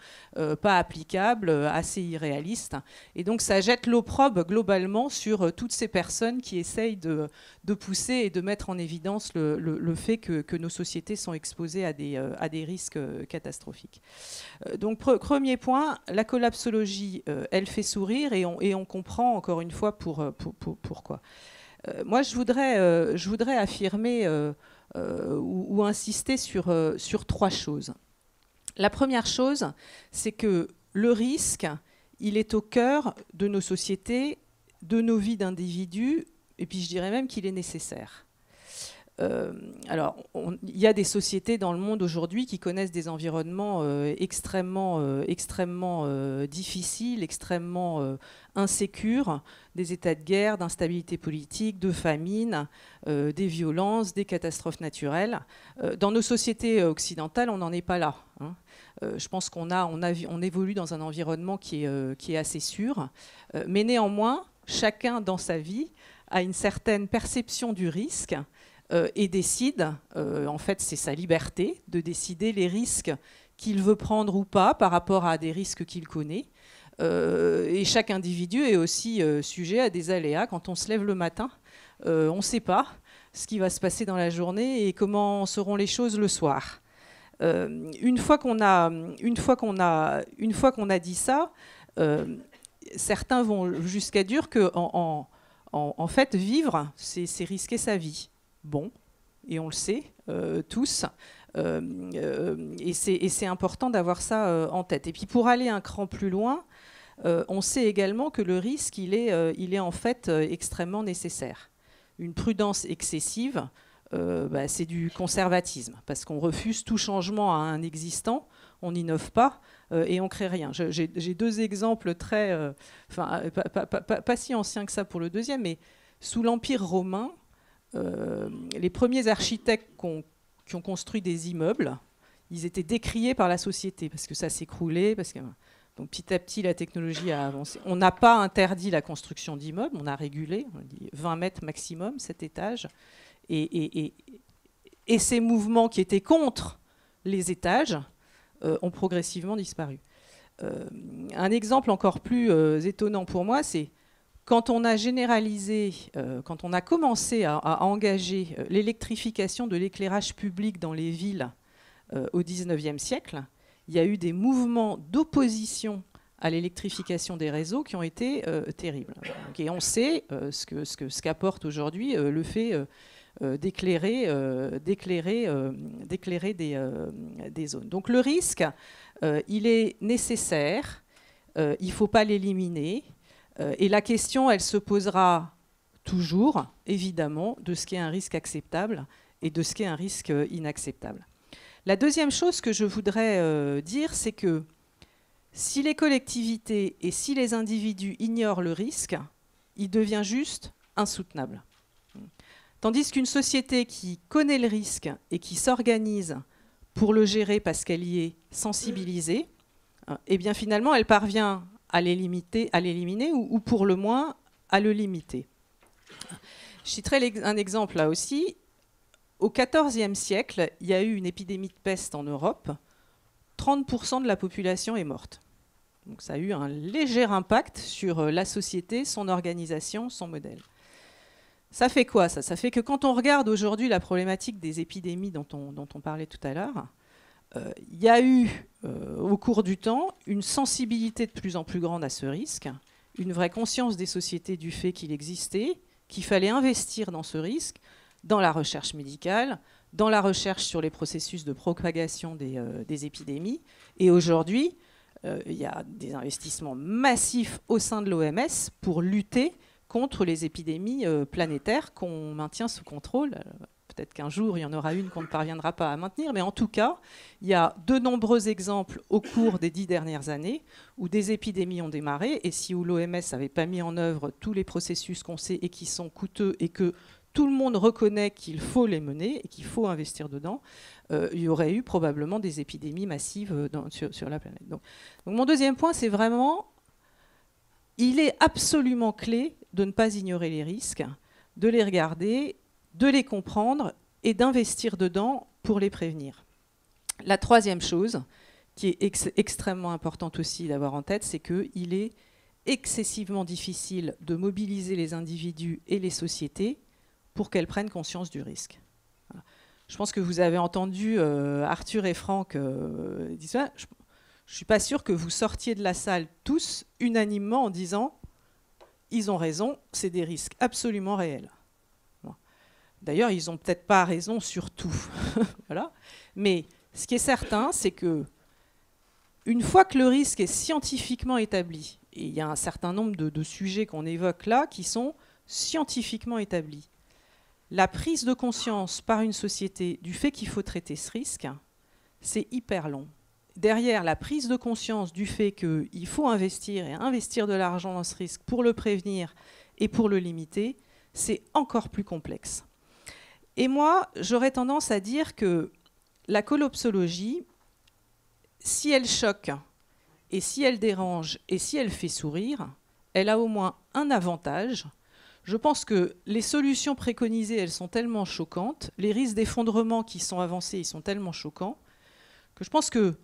[SPEAKER 3] pas applicables, assez irréalistes. Et donc ça jette l'opprobre globalement sur toutes ces personnes qui essayent de pousser et de mettre en évidence le fait que nos sociétés sont exposées à des risques catastrophiques. Donc premier point, la collapsologie, elle fait sourire et on comprend encore une fois pourquoi. Moi, je voudrais affirmer ou insister sur trois choses. La première chose, c'est que le risque, il est au cœur de nos sociétés, de nos vies d'individus, et puis je dirais même qu'il est nécessaire. Alors, il y a des sociétés dans le monde aujourd'hui qui connaissent des environnements extrêmement difficiles, extrêmement insécures, des états de guerre, d'instabilité politique, de famine, des violences, des catastrophes naturelles. Dans nos sociétés occidentales, on n'en est pas là. Hein. Je pense on évolue dans un environnement qui est assez sûr, mais néanmoins, chacun dans sa vie a une certaine perception du risque et décide, en fait c'est sa liberté, de décider les risques qu'il veut prendre ou pas par rapport à des risques qu'il connaît. Et chaque individu est aussi sujet à des aléas. Quand on se lève le matin, on ne sait pas ce qui va se passer dans la journée et comment seront les choses le soir. Une fois qu'on a dit ça, certains vont jusqu'à dire que en fait, vivre, c'est risquer sa vie. Bon, et on le sait tous. Et c'est important d'avoir ça en tête. Et puis pour aller un cran plus loin, on sait également que le risque, il est en fait extrêmement nécessaire. Une prudence excessive, c'est du conservatisme, parce qu'on refuse tout changement à un existant, on n'innove pas et on ne crée rien. J'ai 2 exemples pas si anciens que ça pour le deuxième, mais sous l'Empire romain, les premiers architectes qui ont construit des immeubles, ils étaient décriés par la société, parce que ça s'écroulait, donc petit à petit, la technologie a avancé. On n'a pas interdit la construction d'immeubles, on a régulé, on a dit 20 mètres maximum, 7 étages. Et ces mouvements qui étaient contre les étages ont progressivement disparu. Un exemple encore plus étonnant pour moi, c'est quand on a généralisé, quand on a commencé à engager l'électrification de l'éclairage public dans les villes au XIXe siècle, il y a eu des mouvements d'opposition à l'électrification des réseaux qui ont été terribles. Et on sait ce qu'apporte aujourd'hui le fait d'éclairer des zones. Donc le risque, il est nécessaire, il ne faut pas l'éliminer, et la question, elle se posera toujours, évidemment, de ce qui est un risque acceptable et de ce qui est un risque inacceptable. La deuxième chose que je voudrais dire, c'est que si les collectivités et si les individus ignorent le risque, il devient juste insoutenable. Tandis qu'une société qui connaît le risque et qui s'organise pour le gérer parce qu'elle y est sensibilisée, eh bien finalement elle parvient à l'éliminer ou pour le moins à le limiter. Je citerai un exemple là aussi. Au XIVe siècle, il y a eu une épidémie de peste en Europe. 30% de la population est morte. Donc ça a eu un léger impact sur la société, son organisation, son modèle. Ça fait quoi ça ? Ça fait que quand on regarde aujourd'hui la problématique des épidémies dont on parlait tout à l'heure, il y a eu au cours du temps une sensibilité de plus en plus grande à ce risque, une vraie conscience des sociétés du fait qu'il existait, qu'il fallait investir dans ce risque, dans la recherche médicale, dans la recherche sur les processus de propagation des épidémies. Et aujourd'hui, il y a des investissements massifs au sein de l'OMS pour lutter contre les épidémies planétaires qu'on maintient sous contrôle. Peut-être qu'un jour, il y en aura une qu'on ne parviendra pas à maintenir, mais en tout cas, il y a de nombreux exemples au cours des 10 dernières années où des épidémies ont démarré, et si l'OMS n'avait pas mis en œuvre tous les processus qu'on sait et qui sont coûteux et que tout le monde reconnaît qu'il faut les mener et qu'il faut investir dedans, il y aurait eu probablement des épidémies massives sur la planète. Donc mon deuxième point, c'est vraiment, il est absolument clé de ne pas ignorer les risques, de les regarder, de les comprendre et d'investir dedans pour les prévenir. La troisième chose, qui est extrêmement importante aussi d'avoir en tête, c'est qu'il est excessivement difficile de mobiliser les individus et les sociétés pour qu'elles prennent conscience du risque. Voilà. Je pense que vous avez entendu Arthur et Franck dire ça. Je ne suis pas sûre que vous sortiez de la salle tous unanimement en disant « ils ont raison, c'est des risques absolument réels ». D'ailleurs, ils n'ont peut-être pas raison sur tout. Voilà. Mais ce qui est certain, c'est que une fois que le risque est scientifiquement établi, et il y a un certain nombre de sujets qu'on évoque là qui sont scientifiquement établis, la prise de conscience par une société du fait qu'il faut traiter ce risque, c'est hyper long. Derrière la prise de conscience du fait qu'il faut investir et investir de l'argent dans ce risque pour le prévenir et pour le limiter, c'est encore plus complexe. Et moi, j'aurais tendance à dire que la collapsologie, si elle choque et si elle dérange et si elle fait sourire, elle a au moins un avantage. Je pense que les solutions préconisées, elles sont tellement choquantes, les risques d'effondrement qui sont avancés, ils sont tellement choquants, que je pense que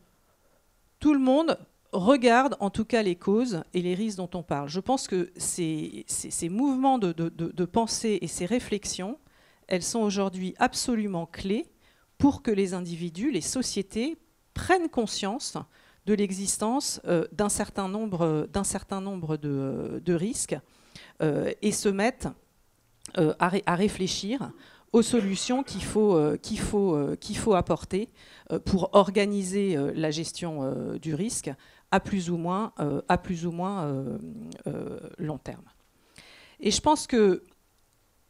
[SPEAKER 3] tout le monde regarde en tout cas les causes et les risques dont on parle. Je pense que ces mouvements de pensée et ces réflexions, elles sont aujourd'hui absolument clés pour que les individus, les sociétés, prennent conscience de l'existence d'un certain nombre de risques et se mettent à réfléchir aux solutions qu'il faut apporter pour organiser la gestion du risque à plus ou moins long terme. Et je pense que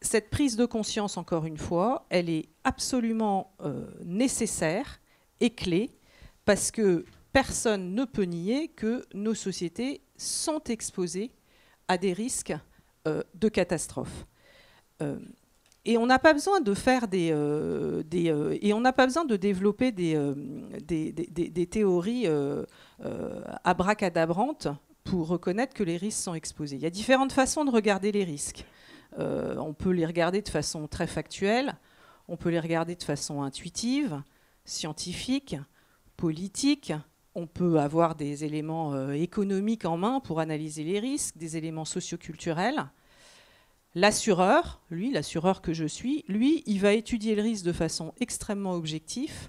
[SPEAKER 3] cette prise de conscience, encore une fois, elle est absolument nécessaire et clé, parce que personne ne peut nier que nos sociétés sont exposées à des risques de catastrophes. Et on n'a pas besoin de faire et on n'a pas besoin de développer des théories abracadabrantes pour reconnaître que les risques sont exposés. Il y a différentes façons de regarder les risques. On peut les regarder de façon très factuelle, on peut les regarder de façon intuitive, scientifique, politique. On peut avoir des éléments économiques en main pour analyser les risques, des éléments socioculturels. L'assureur, l'assureur que je suis, lui, il va étudier le risque de façon extrêmement objective,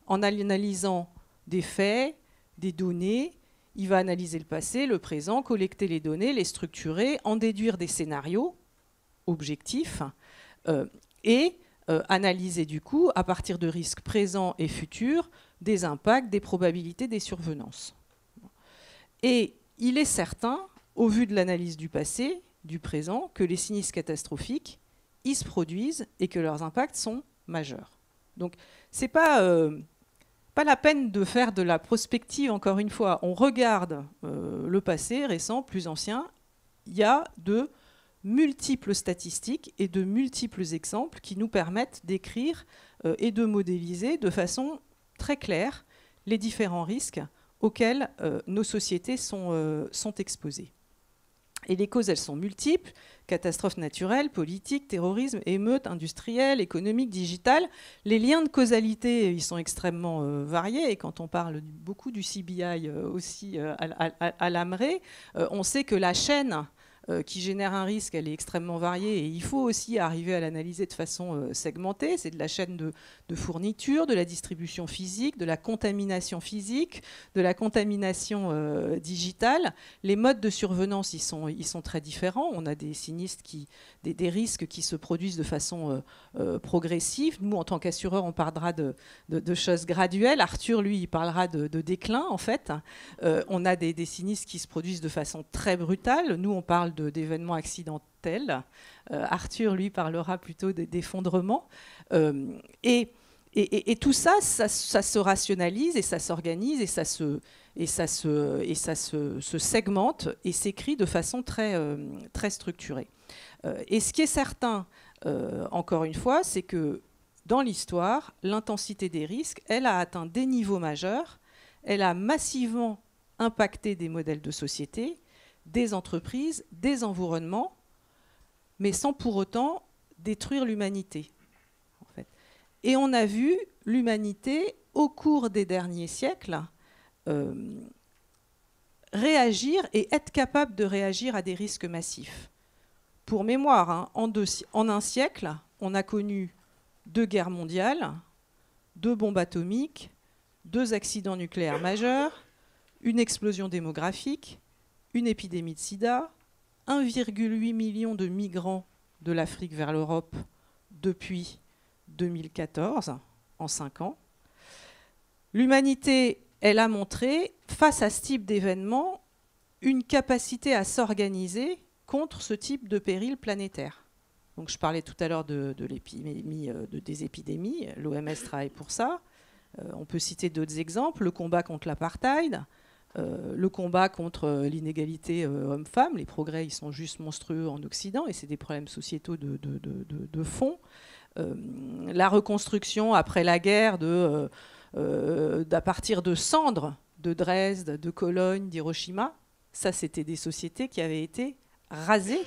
[SPEAKER 3] en analysant des faits, des données. Il va analyser le passé, le présent, collecter les données, les structurer, en déduire des scénarios objectifs et analyser du coup, à partir de risques présents et futurs, des impacts, des probabilités, des survenances. Et il est certain, au vu de l'analyse du passé, du présent, que les sinistres catastrophiques, ils se produisent et que leurs impacts sont majeurs. Donc, ce n'est pas la peine de faire de la prospective, encore une fois. On regarde le passé récent, plus ancien. Il y a de multiples statistiques et de multiples exemples qui nous permettent d'écrire et de modéliser de façon très claire les différents risques auxquels nos sociétés sont exposées. Et les causes, elles sont multiples: catastrophes naturelles, politiques, terrorisme, émeutes, industrielles, économiques, digitales. Les liens de causalité, ils sont extrêmement variés. Et quand on parle beaucoup du CBI aussi à l'AMRE, on sait que la chaîne qui génère un risque, elle est extrêmement variée, et il faut aussi arriver à l'analyser de façon segmentée. C'est de la chaîne de fourniture, de la distribution physique, de la contamination physique, de la contamination digitale. Les modes de survenance, ils sont très différents. On a des sinistres, des risques qui se produisent de façon progressive. Nous, en tant qu'assureurs, on parlera de choses graduelles. Arthur, lui, il parlera de déclin, en fait. On a des sinistres qui se produisent de façon très brutale. Nous, on parle d'événements accidentels. Arthur, lui, parlera plutôt d'effondrement. Et tout ça, ça se rationalise et ça s'organise et ça se segmente et s'écrit de façon très structurée. Et ce qui est certain, encore une fois, c'est que dans l'histoire, l'intensité des risques, elle a atteint des niveaux majeurs, elle a massivement impacté des modèles de société, des entreprises, des environnements, mais sans pour autant détruire l'humanité. En fait. Et on a vu l'humanité, au cours des derniers siècles, réagir et être capable de réagir à des risques massifs. Pour mémoire, hein, en un siècle, on a connu 2 guerres mondiales, 2 bombes atomiques, 2 accidents nucléaires majeurs, une explosion démographique, une épidémie de sida, 1,8 million de migrants de l'Afrique vers l'Europe depuis 2014, en 5 ans. L'humanité, elle a montré, face à ce type d'événement, une capacité à s'organiser contre ce type de péril planétaire. Donc, je parlais tout à l'heure des épidémies, l'OMS travaille pour ça. On peut citer d'autres exemples, le combat contre l'apartheid, le combat contre l'inégalité homme-femme. Les progrès, ils sont juste monstrueux en Occident et c'est des problèmes sociétaux de fond. La reconstruction après la guerre à partir de cendres de Dresde, de Cologne, d'Hiroshima, ça c'était des sociétés qui avaient été rasées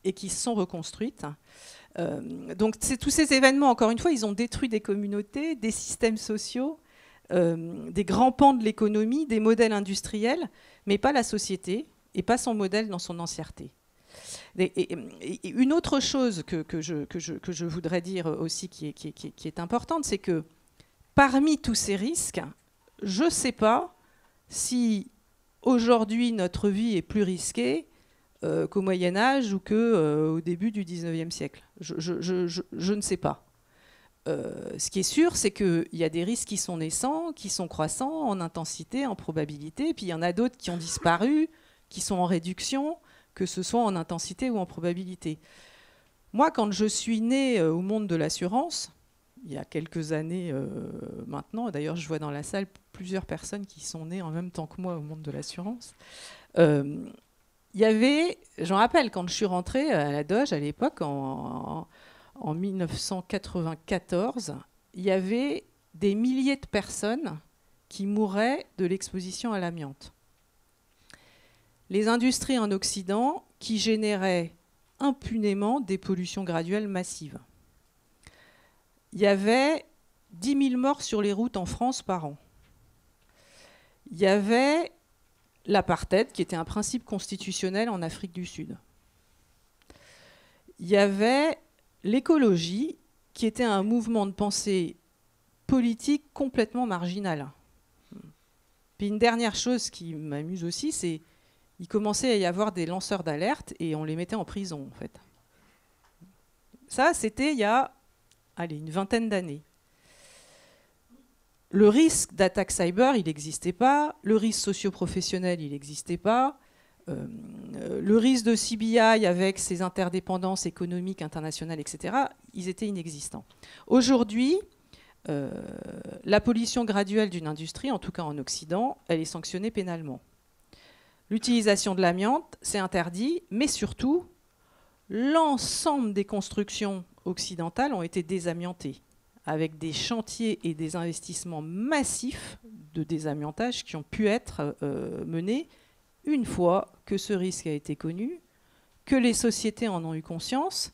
[SPEAKER 3] et qui se sont reconstruites. Donc tous ces événements, encore une fois, ils ont détruit des communautés, des systèmes sociaux, des grands pans de l'économie, des modèles industriels, mais pas la société et pas son modèle dans son entièreté. Et une autre chose que je voudrais dire aussi qui est importante, c'est que parmi tous ces risques, je ne sais pas si aujourd'hui notre vie est plus risquée qu'au Moyen-Âge ou qu'au début du 19e siècle. Je ne sais pas. Ce qui est sûr, c'est qu'il y a des risques qui sont naissants, qui sont croissants en intensité, en probabilité, puis il y en a d'autres qui ont disparu, qui sont en réduction, que ce soit en intensité ou en probabilité. Moi, quand je suis née au monde de l'assurance, il y a quelques années maintenant, d'ailleurs je vois dans la salle plusieurs personnes qui sont nées en même temps que moi au monde de l'assurance, il y avait, j'en rappelle, quand je suis rentrée à la Doge à l'époque, en 1994, il y avait des milliers de personnes qui mouraient de l'exposition à l'amiante. Les industries en Occident qui généraient impunément des pollutions graduelles massives. Il y avait 10 000 morts sur les routes en France par an. Il y avait l'apartheid, qui était un principe constitutionnel en Afrique du Sud. Il y avait l'écologie, qui était un mouvement de pensée politique complètement marginal. Puis une dernière chose qui m'amuse aussi, c'est qu'il commençait à y avoir des lanceurs d'alerte et on les mettait en prison, en fait. Ça, c'était il y a une vingtaine d'années. Le risque d'attaque cyber, il n'existait pas. Le risque socio-professionnel, il n'existait pas. Le risque de CBI avec ses interdépendances économiques, internationales, etc., ils étaient inexistants. Aujourd'hui, la pollution graduelle d'une industrie, en tout cas en Occident, elle est sanctionnée pénalement. L'utilisation de l'amiante, c'est interdit, mais surtout, l'ensemble des constructions occidentales ont été désamiantées, avec des chantiers et des investissements massifs de désamiantage qui ont pu être menés une fois que ce risque a été connu, que les sociétés en ont eu conscience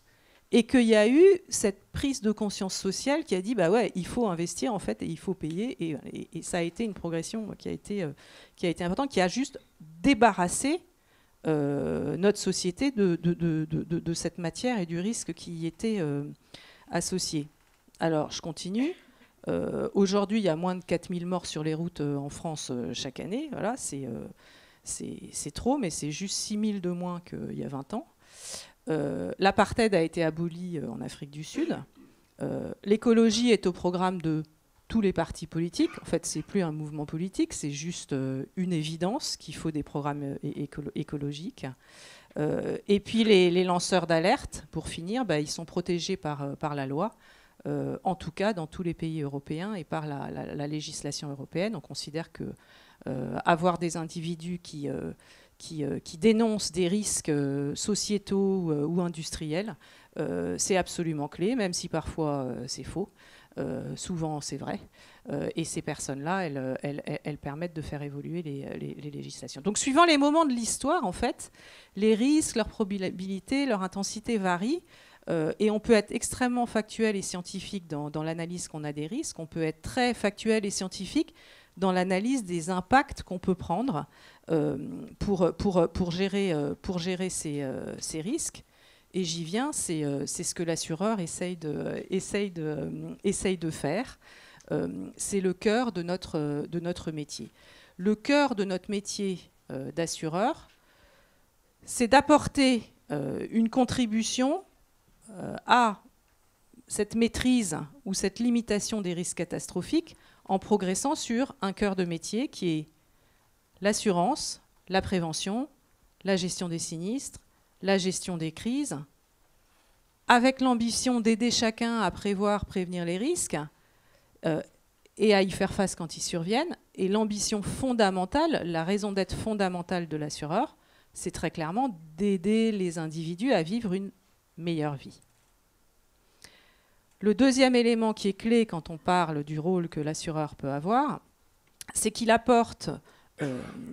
[SPEAKER 3] et qu'il y a eu cette prise de conscience sociale qui a dit bah ouais, il faut investir en fait et il faut payer et ça a été une progression qui a été importante, qui a juste débarrassé notre société de cette matière et du risque qui y était associé. Alors je continue. Aujourd'hui, il y a moins de 4000 morts sur les routes en France chaque année. Voilà, c'est trop, mais c'est juste 6000 de moins qu'il y a 20 ans. L'apartheid a été aboli en Afrique du Sud. L'écologie est au programme de tous les partis politiques. En fait, c'est plus un mouvement politique, c'est juste une évidence qu'il faut des programmes écologiques. Et puis les lanceurs d'alerte, pour finir, ils sont protégés par la loi. En tout cas, dans tous les pays européens et par la législation européenne. On considère que avoir des individus qui dénoncent des risques sociétaux ou industriels, c'est absolument clé, même si parfois c'est faux. Souvent, c'est vrai. Et ces personnes-là, elles permettent de faire évoluer les législations. Donc, suivant les moments de l'histoire, en fait, les risques, leur probabilité, leur intensité varient. Et on peut être extrêmement factuel et scientifique dans l'analyse qu'on a des risques. On peut être très factuel et scientifique dans l'analyse des impacts qu'on peut prendre pour gérer ces risques. Et j'y viens, c'est ce que l'assureur essaye de faire. C'est le cœur de notre métier. Le cœur de notre métier d'assureur, c'est d'apporter une contribution à cette maîtrise ou cette limitation des risques catastrophiques en progressant sur un cœur de métier qui est l'assurance, la prévention, la gestion des sinistres, la gestion des crises, avec l'ambition d'aider chacun à prévenir les risques et à y faire face quand ils surviennent. Et l'ambition fondamentale, la raison d'être fondamentale de l'assureur, c'est très clairement d'aider les individus à vivre une meilleure vie. Le deuxième élément qui est clé quand on parle du rôle que l'assureur peut avoir, c'est qu'il apporte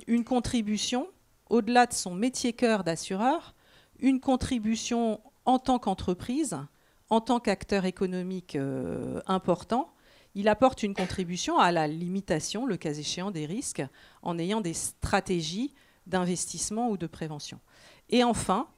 [SPEAKER 3] une contribution, au-delà de son métier cœur d'assureur, une contribution en tant qu'entreprise, en tant qu'acteur économique important, il apporte une contribution à la limitation, le cas échéant, des risques, en ayant des stratégies d'investissement ou de prévention. Et enfin,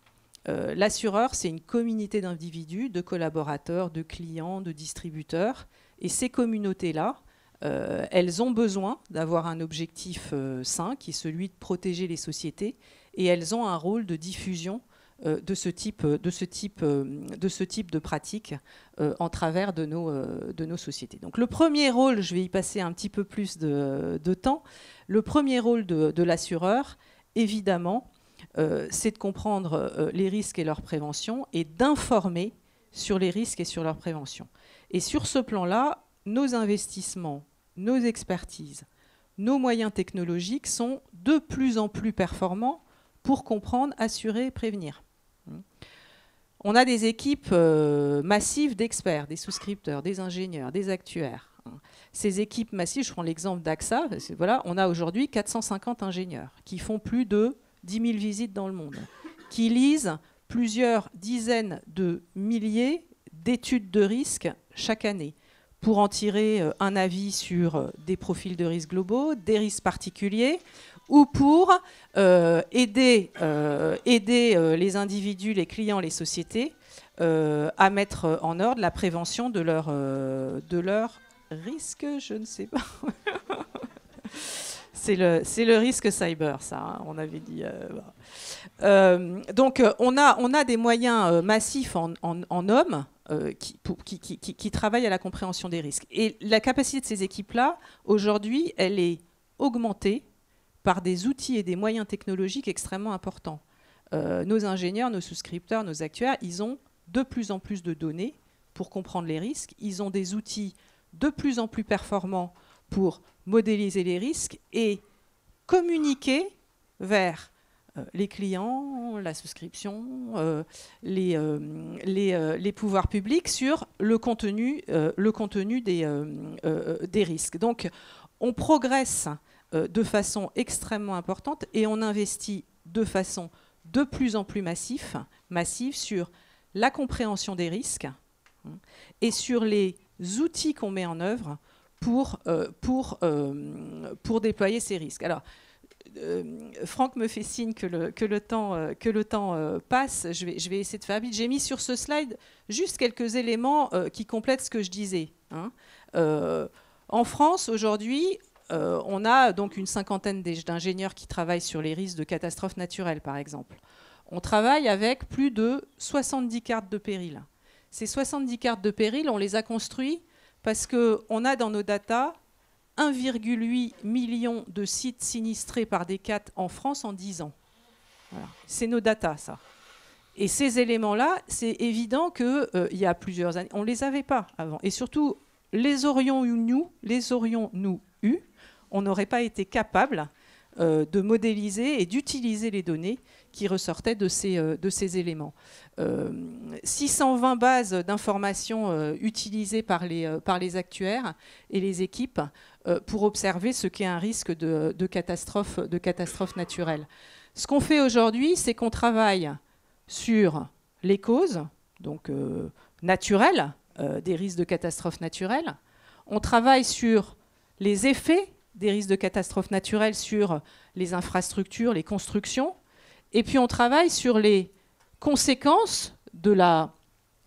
[SPEAKER 3] l'assureur, c'est une communauté d'individus, de collaborateurs, de clients, de distributeurs. Et ces communautés-là, elles ont besoin d'avoir un objectif sain, qui est celui de protéger les sociétés. Et elles ont un rôle de diffusion de ce type de pratique en travers de nos sociétés. Donc le premier rôle, je vais y passer un petit peu plus de temps, le premier rôle de l'assureur, évidemment, c'est de comprendre les risques et leur prévention et d'informer sur les risques et sur leur prévention. Et sur ce plan-là, nos investissements, nos expertises, nos moyens technologiques sont de plus en plus performants pour comprendre, assurer et prévenir. On a des équipes massives d'experts, des souscripteurs, des ingénieurs, des actuaires. Ces équipes massives, je prends l'exemple d'AXA, voilà, on a aujourd'hui 450 ingénieurs qui font plus de 10 000 visites dans le monde, qui lisent plusieurs dizaines de milliers d'études de risque chaque année pour en tirer un avis sur des profils de risque globaux, des risques particuliers, ou pour aider les individus, les clients, les sociétés à mettre en ordre la prévention de leur risque, je ne sais pas. C'est le risque cyber, ça, hein, on avait dit. Donc, on a des moyens massifs en hommes qui travaillent à la compréhension des risques. Et la capacité de ces équipes-là, aujourd'hui, elle est augmentée par des outils et des moyens technologiques extrêmement importants. Nos ingénieurs, nos souscripteurs, nos actuaires, ils ont de plus en plus de données pour comprendre les risques. Ils ont des outils de plus en plus performants pour modéliser les risques et communiquer vers les clients, la souscription, les pouvoirs publics sur le contenu des risques. Donc, on progresse de façon extrêmement importante et on investit de façon de plus en plus massive sur la compréhension des risques et sur les outils qu'on met en œuvre pour déployer ces risques. Alors, Franck me fait signe que le temps passe. Je vais essayer de faire vite. J'ai mis sur ce slide juste quelques éléments qui complètent ce que je disais. En France, aujourd'hui, on a donc une cinquantaine d'ingénieurs qui travaillent sur les risques de catastrophes naturelles, par exemple. On travaille avec plus de 70 cartes de péril. Ces 70 cartes de péril, on les a construites parce qu'on a dans nos datas 1,8 million de sites sinistrés par des CAT en France en 10 ans. Voilà. C'est nos datas, ça. Et ces éléments-là, c'est évident qu'il y a plusieurs années, on ne les avait pas avant. Et surtout, les aurions-nous eu, on n'aurait pas été capable de modéliser et d'utiliser les données qui ressortaient de ces éléments. 620 bases d'informations utilisées par les actuaires et les équipes pour observer ce qu'est un risque de catastrophe naturelle. Ce qu'on fait aujourd'hui, c'est qu'on travaille sur les causes donc, naturelles des risques de catastrophes naturelles. On travaille sur les effets des risques de catastrophes naturelles sur les infrastructures, les constructions. Et puis on travaille sur les conséquences de la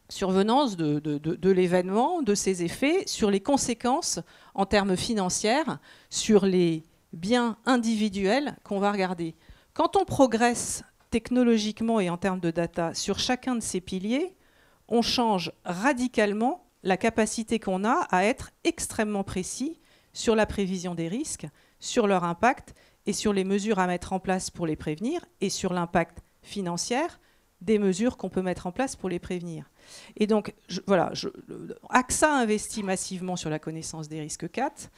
[SPEAKER 3] survenance de l'événement, de ses effets, sur les conséquences en termes financiers, sur les biens individuels qu'on va regarder. Quand on progresse technologiquement et en termes de data sur chacun de ces piliers, on change radicalement la capacité qu'on a à être extrêmement précis sur la prévision des risques, sur leur impact et sur les mesures à mettre en place pour les prévenir et sur l'impact financier des mesures qu'on peut mettre en place pour les prévenir. Et donc, AXA investit massivement sur la connaissance des risques CAT.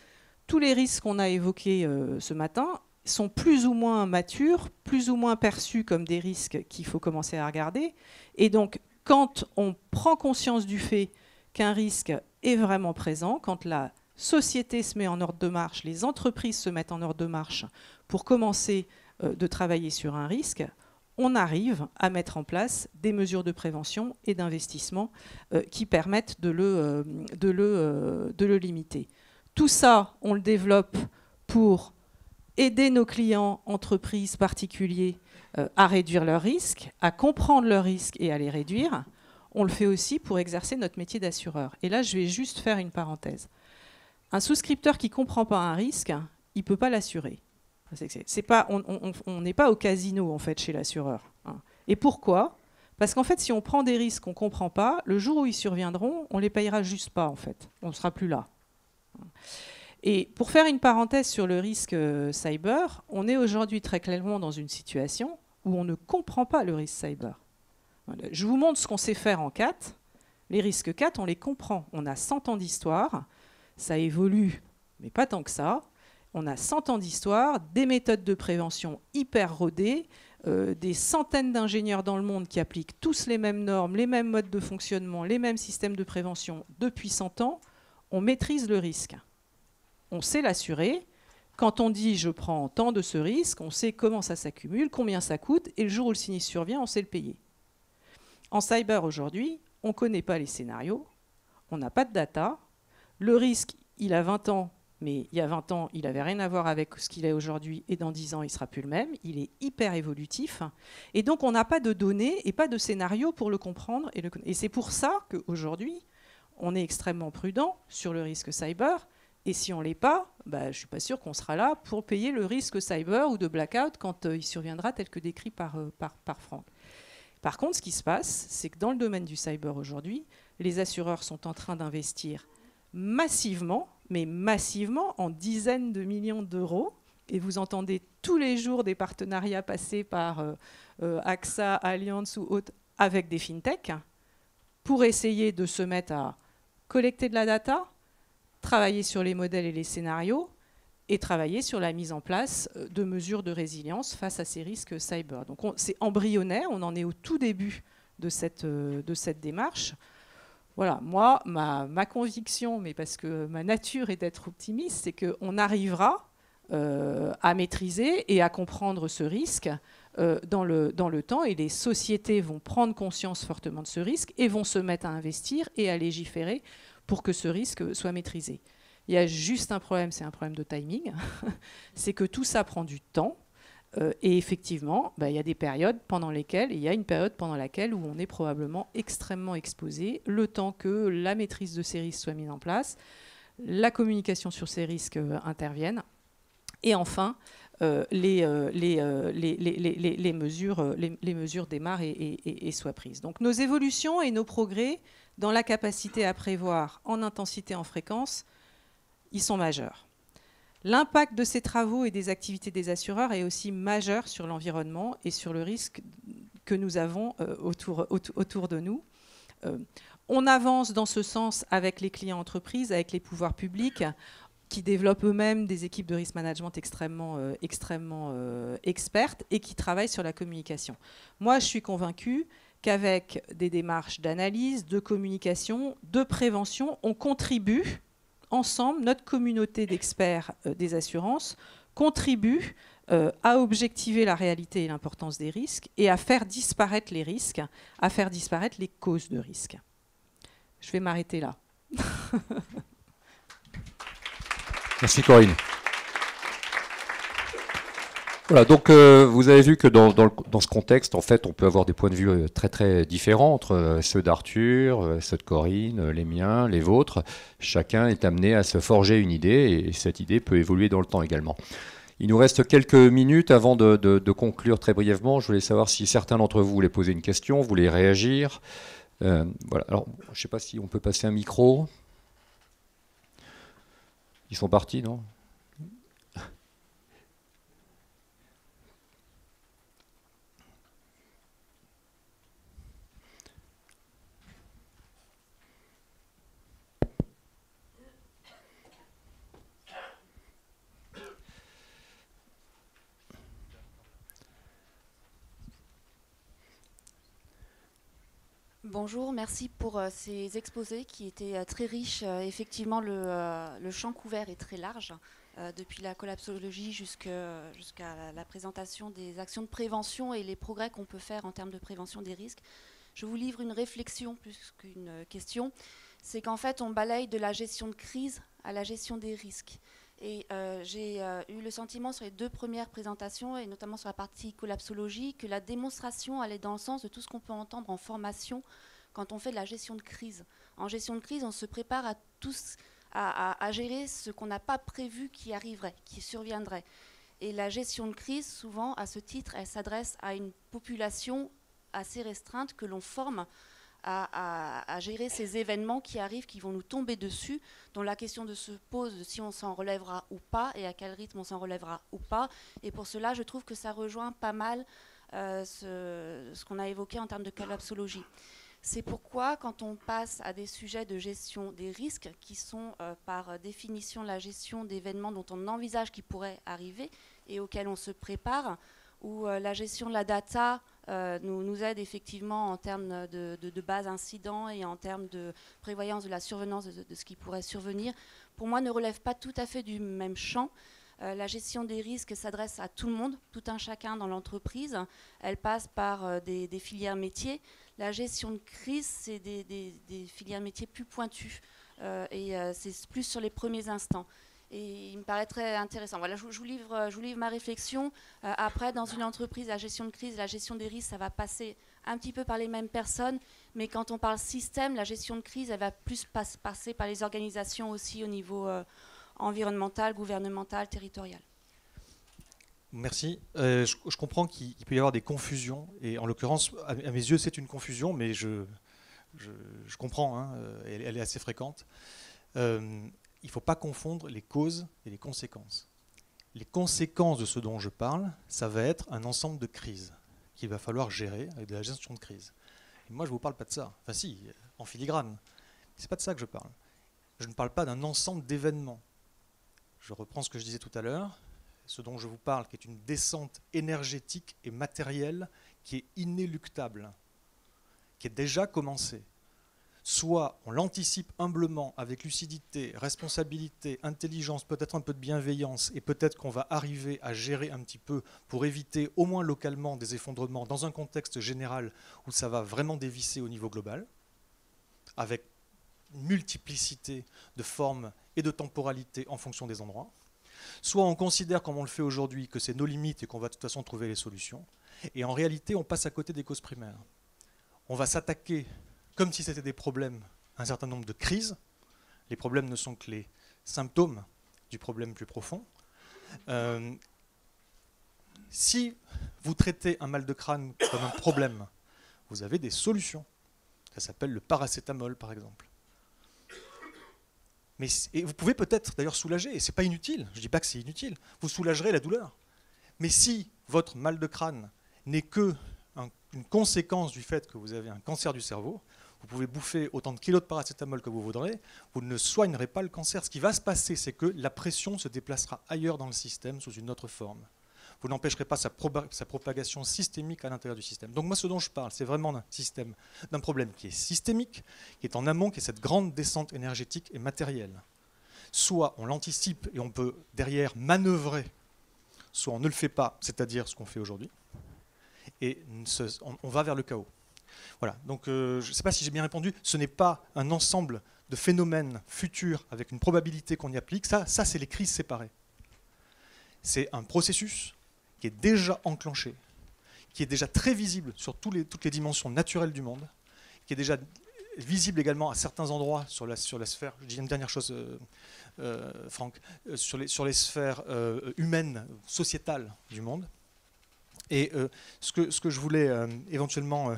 [SPEAKER 3] Tous les risques qu'on a évoqués ce matin sont plus ou moins matures, plus ou moins perçus comme des risques qu'il faut commencer à regarder. Et donc, quand on prend conscience du fait qu'un risque est vraiment présent, quand la société se met en ordre de marche, les entreprises se mettent en ordre de marche pour commencer de travailler sur un risque, on arrive à mettre en place des mesures de prévention et d'investissement qui permettent de le limiter. Tout ça, on le développe pour aider nos clients, entreprises, particuliers à réduire leurs risques, à comprendre leurs risques et à les réduire. On le fait aussi pour exercer notre métier d'assureur. Et là, je vais juste faire une parenthèse. Un souscripteur qui ne comprend pas un risque, il ne peut pas l'assurer. On n'est pas au casino, en fait, chez l'assureur. Et pourquoi ? Parce qu'en fait, si on prend des risques qu'on ne comprend pas, le jour où ils surviendront, on ne les payera juste pas, en fait. On ne sera plus là. Et pour faire une parenthèse sur le risque cyber, on est aujourd'hui très clairement dans une situation où on ne comprend pas le risque cyber. Je vous montre ce qu'on sait faire en 4. Les risques 4, on les comprend. On a 100 ans d'histoire. Ça évolue, mais pas tant que ça. On a 100 ans d'histoire, des méthodes de prévention hyper rodées, des centaines d'ingénieurs dans le monde qui appliquent tous les mêmes normes, les mêmes modes de fonctionnement, les mêmes systèmes de prévention depuis 100 ans. On maîtrise le risque. On sait l'assurer. Quand on dit « je prends tant de ce risque », on sait comment ça s'accumule, combien ça coûte, et le jour où le sinistre survient, on sait le payer. En cyber aujourd'hui, on ne connaît pas les scénarios, on n'a pas de data. Le risque, il a 20 ans, mais il y a 20 ans, il n'avait rien à voir avec ce qu'il est aujourd'hui, et dans 10 ans, il ne sera plus le même. Il est hyper évolutif. Et donc, on n'a pas de données et pas de scénario pour le comprendre. Et c'est pour ça qu'aujourd'hui, on est extrêmement prudent sur le risque cyber. Et si on ne l'est pas, je ne suis pas sûre qu'on sera là pour payer le risque cyber ou de blackout quand il surviendra tel que décrit par Franck. Par contre, ce qui se passe, c'est que dans le domaine du cyber aujourd'hui, les assureurs sont en train d'investir massivement, mais massivement, en dizaines de millions d'euros. Et vous entendez tous les jours des partenariats passer par AXA, Allianz ou autres avec des fintechs pour essayer de se mettre à collecter de la data, travailler sur les modèles et les scénarios et travailler sur la mise en place de mesures de résilience face à ces risques cyber. Donc c'est embryonnaire, on en est au tout début de cette démarche. Voilà, moi, ma conviction, mais parce que ma nature est d'être optimiste, c'est qu'on arrivera à maîtriser et à comprendre ce risque dans le temps, et les sociétés vont prendre conscience fortement de ce risque et vont se mettre à investir et à légiférer pour que ce risque soit maîtrisé. Il y a juste un problème, c'est un problème de timing, c'est que tout ça prend du temps. Et effectivement, il y a des périodes pendant lesquelles, il y a une période pendant laquelle où on est probablement extrêmement exposé, le temps que la maîtrise de ces risques soit mise en place, la communication sur ces risques intervienne, et enfin, les mesures démarrent et soient prises. Donc nos évolutions et nos progrès dans la capacité à prévoir en intensité, en fréquence, ils sont majeurs. L'impact de ces travaux et des activités des assureurs est aussi majeur sur l'environnement et sur le risque que nous avons autour de nous. On avance dans ce sens avec les clients entreprises, avec les pouvoirs publics, qui développent eux-mêmes des équipes de risk management extrêmement expertes et qui travaillent sur la communication. Moi, je suis convaincue qu'avec des démarches d'analyse, de communication, de prévention, on contribue ensemble, notre communauté d'experts des assurances contribue à objectiver la réalité et l'importance des risques et à faire disparaître les risques, à faire disparaître les causes de risques. Je vais m'arrêter là.
[SPEAKER 1] Merci Corinne. Voilà, donc vous avez vu que dans ce contexte, en fait, on peut avoir des points de vue très très différents entre ceux d'Arthur, ceux de Corinne, les miens, les vôtres. Chacun est amené à se forger une idée et cette idée peut évoluer dans le temps également. Il nous reste quelques minutes avant de conclure très brièvement. Je voulais savoir si certains d'entre vous voulaient poser une question, voulaient réagir. Voilà. Alors, je ne sais pas si on peut passer un micro. Ils sont partis, non ?
[SPEAKER 4] Bonjour, merci pour ces exposés qui étaient très riches. Effectivement, le champ couvert est très large. depuis la collapsologie jusqu'à la présentation des actions de prévention et les progrès qu'on peut faire en termes de prévention des risques. Je vous livre une réflexion plus qu'une question. C'est qu'en fait, on balaye de la gestion de crise à la gestion des risques. Et j'ai eu le sentiment sur les 2 premières présentations, et notamment sur la partie collapsologie, que la démonstration allait dans le sens de tout ce qu'on peut entendre en formation quand on fait de la gestion de crise. En gestion de crise, on se prépare à gérer ce qu'on n'a pas prévu qui arriverait, qui surviendrait. Et la gestion de crise, souvent, à ce titre, elle s'adresse à une population assez restreinte que l'on forme à gérer ces événements qui arrivent, qui vont nous tomber dessus, dont la question se pose de si on s'en relèvera ou pas et à quel rythme on s'en relèvera ou pas. Et pour cela, je trouve que ça rejoint pas mal ce qu'on a évoqué en termes de collapsologie. C'est pourquoi, quand on passe à des sujets de gestion des risques, qui sont par définition la gestion d'événements dont on envisage qu'ils pourraient arriver et auxquels on se prépare, où la gestion de la data nous aide effectivement en termes de base incident et en termes de prévoyance de la survenance de ce qui pourrait survenir, pour moi ne relève pas tout à fait du même champ. La gestion des risques s'adresse à tout le monde, tout un chacun dans l'entreprise. Elle passe par des filières métiers. La gestion de crise, c'est des filières métiers plus pointues et c'est plus sur les premiers instants. Et il me paraît très intéressant. Voilà, je vous livre ma réflexion. Après, dans une entreprise, la gestion de crise, la gestion des risques, ça va passer un petit peu par les mêmes personnes. Mais quand on parle système, la gestion de crise, elle va plus passer par les organisations aussi au niveau environnemental, gouvernemental, territorial.
[SPEAKER 2] Merci. Je comprends qu'il peut y avoir des confusions. Et en l'occurrence, à mes yeux, c'est une confusion, mais je comprends, hein, elle est assez fréquente. Il ne faut pas confondre les causes et les conséquences. Les conséquences de ce dont je parle, ça va être un ensemble de crises qu'il va falloir gérer avec de la gestion de crise. Et moi, je ne vous parle pas de ça. Enfin si, en filigrane. Ce n'est pas de ça que je parle. Je ne parle pas d'un ensemble d'événements. Je reprends ce que je disais tout à l'heure. Ce dont je vous parle, qui est une descente énergétique et matérielle qui est inéluctable, qui est déjà commencée. Soit on l'anticipe humblement, avec lucidité, responsabilité, intelligence, peut-être un peu de bienveillance, et peut-être qu'on va arriver à gérer un petit peu pour éviter au moins localement des effondrements dans un contexte général où ça va vraiment dévisser au niveau global, avec une multiplicité de formes et de temporalité en fonction des endroits. Soit on considère, comme on le fait aujourd'hui, que c'est nos limites et qu'on va de toute façon trouver les solutions, et en réalité on passe à côté des causes primaires. On va s'attaquer comme si c'était des problèmes, un certain nombre de crises. Les problèmes ne sont que les symptômes du problème plus profond. Si vous traitez un mal de crâne comme un problème, vous avez des solutions. Ça s'appelle le paracétamol, par exemple. Et vous pouvez peut-être d'ailleurs soulager, et ce n'est pas inutile, je ne dis pas que c'est inutile, vous soulagerez la douleur. Mais si votre mal de crâne n'est qu'une conséquence du fait que vous avez un cancer du cerveau, vous pouvez bouffer autant de kilos de paracétamol que vous voudrez, vous ne soignerez pas le cancer. Ce qui va se passer, c'est que la pression se déplacera ailleurs dans le système sous une autre forme. Vous n'empêcherez pas sa propagation systémique à l'intérieur du système. Donc moi, ce dont je parle, c'est vraiment d'un problème qui est systémique, qui est en amont, qui est cette grande descente énergétique et matérielle. Soit on l'anticipe et on peut derrière manœuvrer, soit on ne le fait pas, c'est-à-dire ce qu'on fait aujourd'hui, et on va vers le chaos. Voilà, donc je ne sais pas si j'ai bien répondu, ce n'est pas un ensemble de phénomènes futurs avec une probabilité qu'on y applique, ça c'est les crises séparées. C'est un processus qui est déjà enclenché, qui est déjà très visible sur toutes les dimensions naturelles du monde, qui est déjà visible également à certains endroits sur la sphère, je dis une dernière chose Franck, sur les sphères humaines, sociétales du monde. Et ce que je voulais éventuellement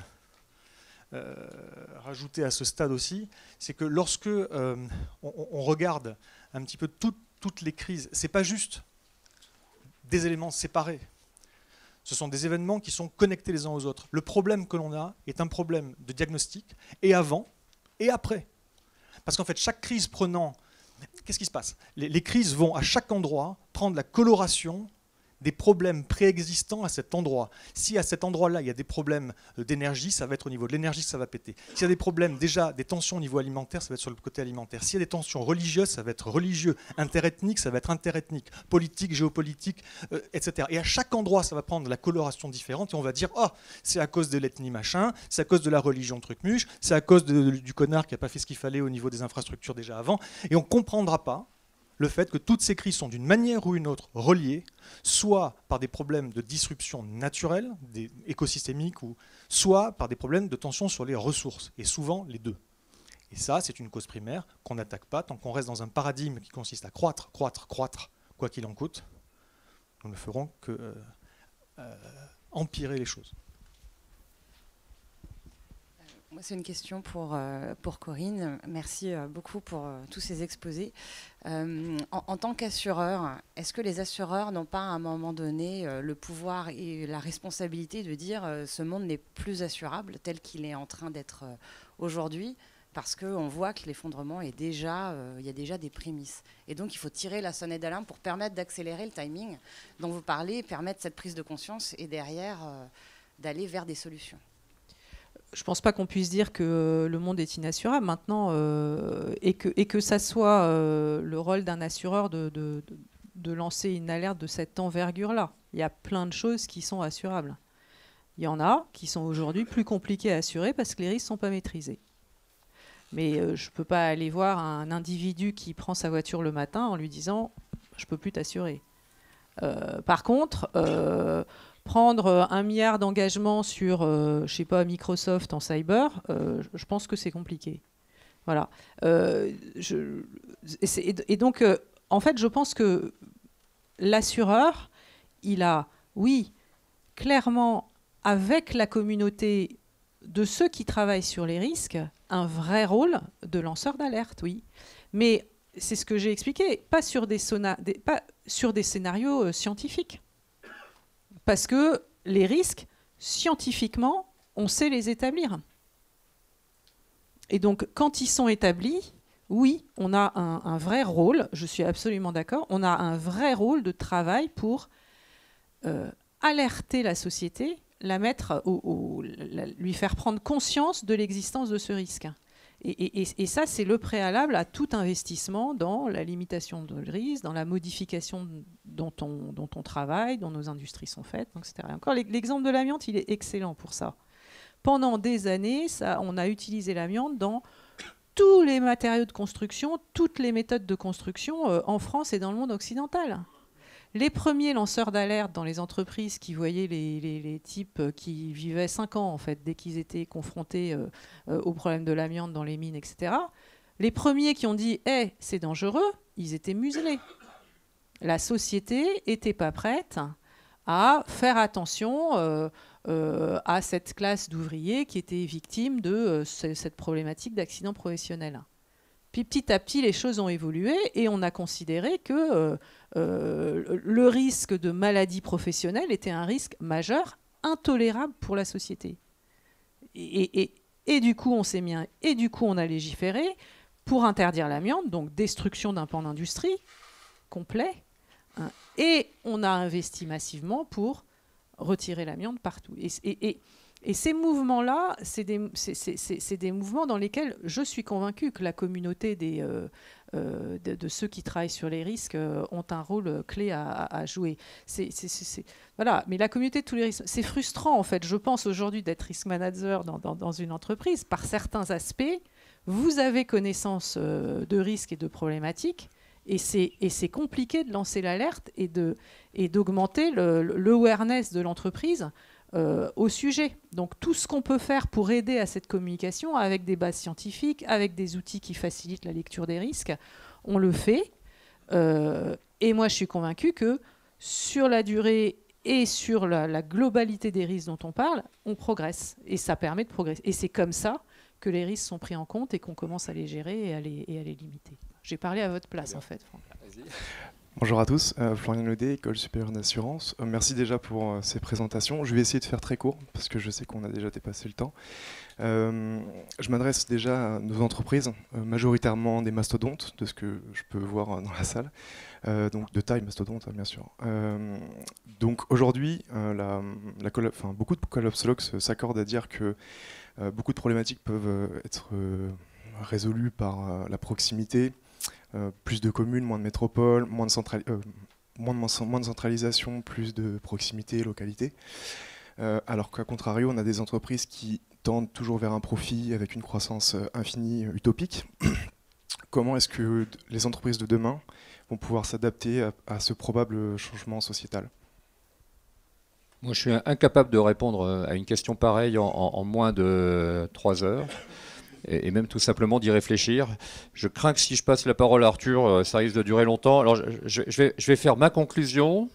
[SPEAKER 2] rajouter à ce stade aussi, c'est que lorsque on regarde un petit peu toutes les crises, ce n'est pas juste des éléments séparés. Ce sont des événements qui sont connectés les uns aux autres. Le problème que l'on a est un problème de diagnostic, et avant et après. Parce qu'en fait, chaque crise prenant... Qu'est-ce qui se passe ? Les crises vont à chaque endroit prendre la coloration des problèmes préexistants à cet endroit. Si à cet endroit-là, il y a des problèmes d'énergie, ça va être au niveau de l'énergie que ça va péter. S'il y a des problèmes, déjà, des tensions au niveau alimentaire, ça va être sur le côté alimentaire. S'il y a des tensions religieuses, ça va être religieux. Interethnique, ça va être interethnique. Politique, géopolitique, etc. Et à chaque endroit, ça va prendre la coloration différente et on va dire « Oh, c'est à cause de l'ethnie machin, c'est à cause de la religion truc-muche, c'est à cause du connard qui n'a pas fait ce qu'il fallait au niveau des infrastructures déjà avant. » Et on ne comprendra pas le fait que toutes ces crises sont d'une manière ou une autre reliées, soit par des problèmes de disruption naturelle, écosystémiques, ou soit par des problèmes de tension sur les ressources, et souvent les deux. Et ça, c'est une cause primaire qu'on n'attaque pas tant qu'on reste dans un paradigme qui consiste à croître, croître, croître, quoi qu'il en coûte. Nous ne ferons que empirer les choses.
[SPEAKER 5] Moi, c'est une question pour Corinne. Merci beaucoup pour tous ces exposés. En tant qu'assureur, est-ce que les assureurs n'ont pas à un moment donné le pouvoir et la responsabilité de dire ce monde n'est plus assurable tel qu'il est en train d'être aujourd'hui, parce qu'on voit que l'effondrement est déjà, il y a déjà des prémices. Et donc, il faut tirer la sonnette d'alarme pour permettre d'accélérer le timing dont vous parlez, permettre cette prise de conscience et derrière d'aller vers des solutions.
[SPEAKER 3] Je ne pense pas qu'on puisse dire que le monde est inassurable maintenant et que ça soit le rôle d'un assureur de lancer une alerte de cette envergure-là. Il y a plein de choses qui sont assurables. Il y en a qui sont aujourd'hui plus compliquées à assurer parce que les risques ne sont pas maîtrisés. Mais je ne peux pas aller voir un individu qui prend sa voiture le matin en lui disant « je ne peux plus t'assurer ». Par contre, prendre 1 milliard d'engagements sur, je sais pas, Microsoft en cyber, je pense que c'est compliqué. Voilà. Et donc, en fait, je pense que l'assureur, il a, oui, clairement, avec la communauté de ceux qui travaillent sur les risques, un vrai rôle de lanceur d'alerte, oui. Mais c'est ce que j'ai expliqué, pas sur des scénarios scientifiques. Parce que les risques, scientifiquement, on sait les établir. Et donc, quand ils sont établis, oui, on a un vrai rôle, je suis absolument d'accord, on a un vrai rôle de travail pour alerter la société, la mettre lui faire prendre conscience de l'existence de ce risque. Et ça, c'est le préalable à tout investissement dans la limitation de risque, dans la modification dont on travaille, dont nos industries sont faites, etc. Et encore, l'exemple de l'amiante, il est excellent pour ça. Pendant des années, on a utilisé l'amiante dans tous les matériaux de construction, toutes les méthodes de construction en France et dans le monde occidental. Les premiers lanceurs d'alerte dans les entreprises qui voyaient les types qui vivaient 5 ans, en fait, dès qu'ils étaient confrontés au problème de l'amiante dans les mines, etc., les premiers qui ont dit hey, « c'est dangereux », ils étaient muselés. La société n'était pas prête à faire attention à cette classe d'ouvriers qui étaient victimes de cette problématique d'accident professionnel. Puis petit à petit, les choses ont évolué et on a considéré que le risque de maladie professionnelle était un risque majeur, intolérable pour la société. Et du coup, on a légiféré pour interdire l'amiante, donc destruction d'un pan d'industrie complet, hein, et on a investi massivement pour retirer l'amiante partout. Et ces mouvements-là, c'est des mouvements dans lesquels je suis convaincue que la communauté de ceux qui travaillent sur les risques ont un rôle clé à jouer. Voilà. Mais la communauté de tous les risques, c'est frustrant en fait. Je pense aujourd'hui d'être risk manager dans une entreprise. Par certains aspects, vous avez connaissance de risques et de problématiques. Et c'est compliqué de lancer l'alerte et d'augmenter l'awareness de l'entreprise au sujet. Donc tout ce qu'on peut faire pour aider à cette communication avec des bases scientifiques, avec des outils qui facilitent la lecture des risques, on le fait. Et moi, je suis convaincue que sur la durée et sur la globalité des risques dont on parle, on progresse. Et ça permet de progresser. Et c'est comme ça que les risques sont pris en compte et qu'on commence à les gérer et à les limiter. J'ai parlé à votre place, en fait, Franck.
[SPEAKER 6] Bonjour à tous, Florian Laudet, École supérieure d'assurance. Merci déjà pour ces présentations. Je vais essayer de faire très court parce que je sais qu'on a déjà dépassé le temps. Je m'adresse déjà à nos entreprises, majoritairement des mastodontes, de ce que je peux voir dans la salle, donc de taille mastodonte, bien sûr. Donc aujourd'hui, beaucoup de collapsologues s'accordent à dire que beaucoup de problématiques peuvent être résolues par la proximité, plus de communes, moins de métropoles, moins de centralisation, plus de proximité, localité. Alors qu'à contrario, on a des entreprises qui tendent toujours vers un profit avec une croissance infinie, utopique. Comment est-ce que les entreprises de demain vont pouvoir s'adapter à ce probable changement sociétal ?
[SPEAKER 1] Moi, je suis incapable de répondre à une question pareille en moins de 3 heures, et même tout simplement d'y réfléchir. Je crains que si je passe la parole à Arthur, ça risque de durer longtemps. Alors, je vais faire ma conclusion.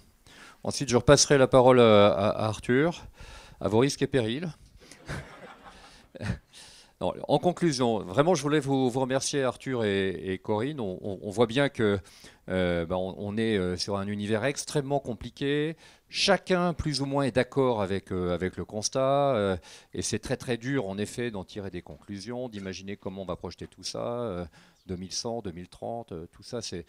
[SPEAKER 1] Ensuite, je repasserai la parole à Arthur, à vos risques et périls. Non, en conclusion, vraiment, je voulais vous remercier, Arthur et Corinne. On voit bien que on est sur un univers extrêmement compliqué. Chacun, plus ou moins, est d'accord avec le constat. Et c'est très, très dur, en effet, d'en tirer des conclusions, d'imaginer comment on va projeter tout ça. 2100, 2030, tout ça, c'est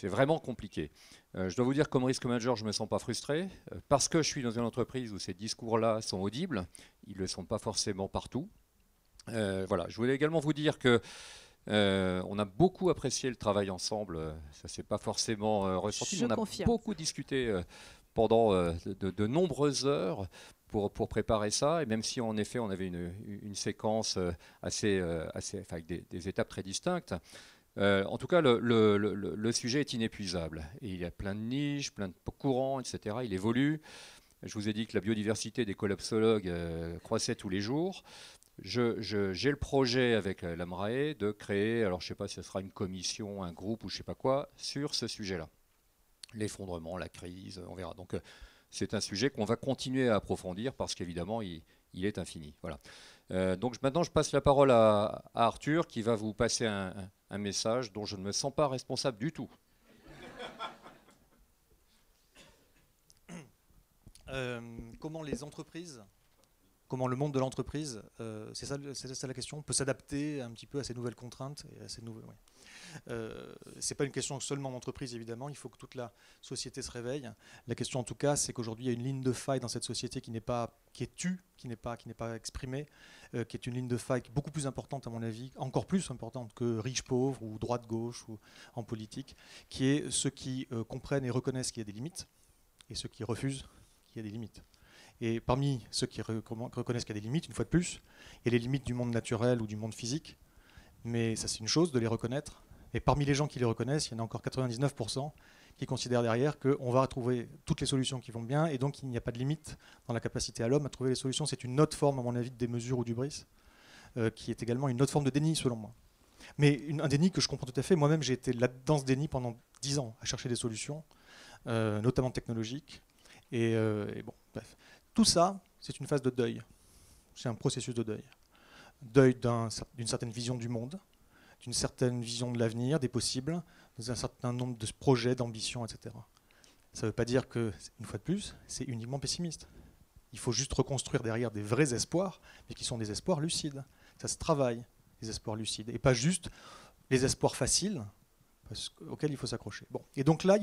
[SPEAKER 1] vraiment compliqué. Je dois vous dire, comme risk manager, je ne me sens pas frustré, parce que je suis dans une entreprise où ces discours-là sont audibles. Ils ne le sont pas forcément partout. Voilà. Je voulais également vous dire que on a beaucoup apprécié le travail ensemble. Ça ne s'est pas forcément ressenti. On a beaucoup discuté pendant de nombreuses heures pour préparer ça. Et même si en effet on avait une séquence assez avec des étapes très distinctes, en tout cas le sujet est inépuisable. Et il y a plein de niches, plein de courants, etc. Il évolue. Je vous ai dit que la biodiversité des collapsologues croissait tous les jours. J'ai le projet avec l'AMRAE de créer, alors je ne sais pas si ce sera une commission, un groupe ou je ne sais pas quoi, sur ce sujet-là. L'effondrement, la crise, on verra. Donc c'est un sujet qu'on va continuer à approfondir parce qu'évidemment il est infini. Voilà. Donc maintenant je passe la parole à Arthur qui va vous passer un message dont je ne me sens pas responsable du tout.
[SPEAKER 2] Comment les entreprises, comment le monde de l'entreprise, c'est ça la question, peut s'adapter un petit peu à ces nouvelles contraintes et à ces nouvelles. Ouais. C'est pas une question seulement d'entreprise évidemment, il faut que toute la société se réveille. La question en tout cas, c'est qu'aujourd'hui il y a une ligne de faille dans cette société qui est tue, qui n'est pas exprimée, qui est une ligne de faille beaucoup plus importante à mon avis, encore plus importante que riche-pauvre ou droite-gauche ou en politique, qui est ceux qui comprennent et reconnaissent qu'il y a des limites et ceux qui refusent qu'il y a des limites. Et parmi ceux qui reconnaissent qu'il y a des limites, une fois de plus, il y a les limites du monde naturel ou du monde physique, mais ça c'est une chose de les reconnaître. Et parmi les gens qui les reconnaissent, il y en a encore 99% qui considèrent derrière qu'on va trouver toutes les solutions qui vont bien, et donc il n'y a pas de limite dans la capacité à l'homme à trouver les solutions. C'est une autre forme, à mon avis, de démesure ou d'hubris, qui est également une autre forme de déni, selon moi. Mais un déni que je comprends tout à fait. Moi-même, j'ai été dans ce déni pendant 10 ans, à chercher des solutions, notamment technologiques. Et bon, bref. Tout ça, c'est une phase de deuil. C'est un processus de deuil. Deuil d'une certaine vision du monde, d'une certaine vision de l'avenir, des possibles, d'un certain nombre de projets, d'ambitions, etc. Ça ne veut pas dire que, une fois de plus, c'est uniquement pessimiste. Il faut juste reconstruire derrière des vrais espoirs, mais qui sont des espoirs lucides. Ça se travaille, les espoirs lucides, et pas juste les espoirs faciles, auquel il faut s'accrocher. Bon. Et donc là,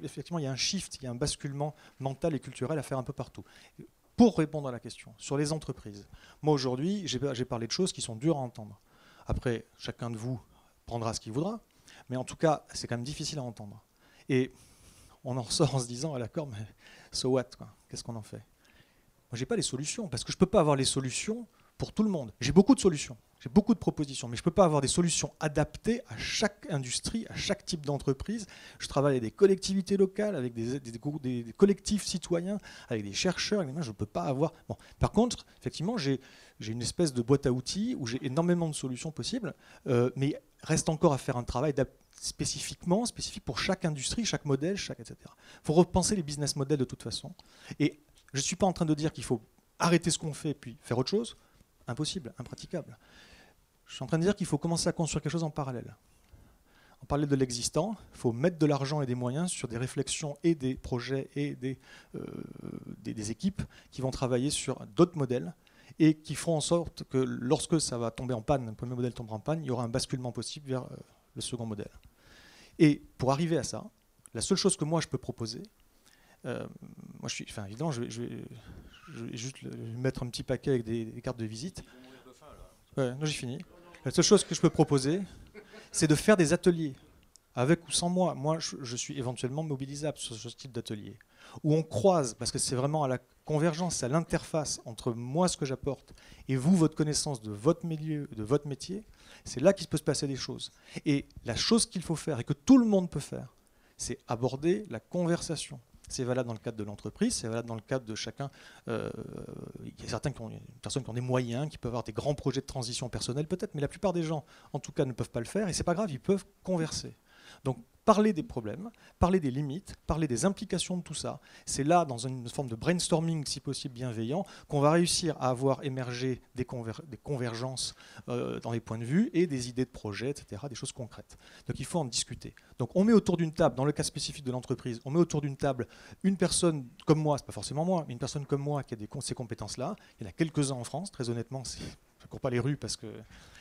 [SPEAKER 2] effectivement, il y a un shift, il y a un basculement mental et culturel à faire un peu partout. Pour répondre à la question, sur les entreprises, moi aujourd'hui, j'ai parlé de choses qui sont dures à entendre. Après, chacun de vous prendra ce qu'il voudra, mais en tout cas, c'est quand même difficile à entendre. Et on en ressort en se disant, ah d'accord, mais so what, quoi, qu'est-ce qu'on en fait? Moi, j'ai pas les solutions, parce que je peux pas avoir les solutions pour tout le monde. J'ai beaucoup de solutions. J'ai beaucoup de propositions, mais je ne peux pas avoir des solutions adaptées à chaque industrie, à chaque type d'entreprise. Je travaille avec des collectivités locales, avec des collectifs citoyens, avec des chercheurs. Je ne peux pas avoir... Bon. Par contre, effectivement, j'ai une espèce de boîte à outils où j'ai énormément de solutions possibles, mais reste encore à faire un travail spécifique pour chaque industrie, chaque modèle, etc. Il faut repenser les business models de toute façon. Et je ne suis pas en train de dire qu'il faut arrêter ce qu'on fait et puis faire autre chose. Impossible, impraticable. Je suis en train de dire qu'il faut commencer à construire quelque chose en parallèle. En parallèle de l'existant, il faut mettre de l'argent et des moyens sur des réflexions et des projets et des équipes qui vont travailler sur d'autres modèles et qui feront en sorte que lorsque ça va tomber en panne, le premier modèle tombera en panne, il y aura un basculement possible vers le second modèle. Et pour arriver à ça, la seule chose que moi je peux proposer, Moi, évidemment, je vais juste lui mettre un petit paquet avec des cartes de visite. Ouais, non, j'ai fini. La seule chose que je peux proposer, c'est de faire des ateliers, avec ou sans moi. Moi, je suis éventuellement mobilisable sur ce type d'atelier, où on croise, parce que c'est vraiment à la convergence, à l'interface entre moi, ce que j'apporte, et vous, votre connaissance de votre milieu, de votre métier, c'est là qu'il peut se passer des choses. Et la chose qu'il faut faire, et que tout le monde peut faire, c'est aborder la conversation. C'est valable dans le cadre de l'entreprise, c'est valable dans le cadre de chacun. Il y a certaines personnes qui ont des moyens, qui peuvent avoir des grands projets de transition personnelle peut-être, mais la plupart des gens, en tout cas, ne peuvent pas le faire, et c'est pas grave, ils peuvent converser. Donc, parler des problèmes, parler des limites, parler des implications de tout ça, c'est là, dans une forme de brainstorming, si possible bienveillant, qu'on va réussir à avoir émergé des convergences dans les points de vue et des idées de projets, etc., des choses concrètes. Donc il faut en discuter. Donc on met autour d'une table, dans le cas spécifique de l'entreprise, on met autour d'une table une personne comme moi, c'est pas forcément moi, mais une personne comme moi qui a ces compétences-là. Il y en a quelques-uns en France, très honnêtement, je ne cours pas les rues parce que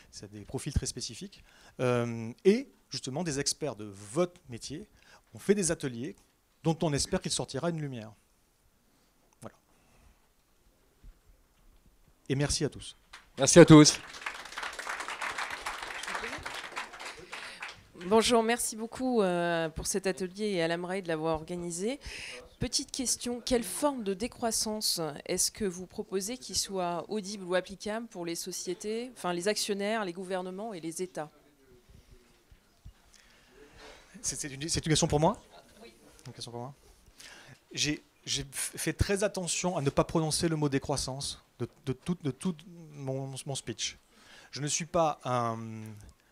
[SPEAKER 2] c'est des profils très spécifiques. Et justement des experts de votre métier. On fait des ateliers dont on espère qu'il sortira une lumière. Voilà. Et merci à tous.
[SPEAKER 1] Merci à tous.
[SPEAKER 7] Bonjour, merci beaucoup pour cet atelier et à l'AMRAE de l'avoir organisé. Petite question, quelle forme de décroissance est-ce que vous proposez qui soit audible ou applicable pour les sociétés, enfin les actionnaires, les gouvernements et les États ?
[SPEAKER 2] C'est une question pour moi ? Oui. Une question pour moi. J'ai fait très attention à ne pas prononcer le mot décroissance de tout mon speech. Je ne suis pas un...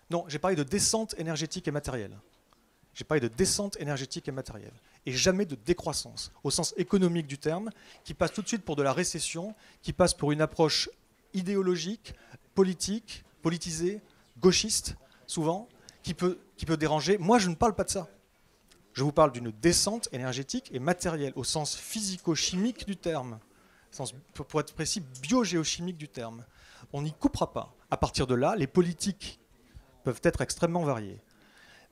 [SPEAKER 2] Non, j'ai parlé de descente énergétique et matérielle. J'ai parlé de descente énergétique et matérielle. Et jamais de décroissance, au sens économique du terme, qui passe tout de suite pour de la récession, qui passe pour une approche idéologique, politique, politisée, gauchiste, souvent, qui peut déranger. Moi, je ne parle pas de ça. Je vous parle d'une descente énergétique et matérielle, au sens physico-chimique du terme, pour être précis, biogéochimique du terme. On n'y coupera pas. À partir de là, les politiques peuvent être extrêmement variées.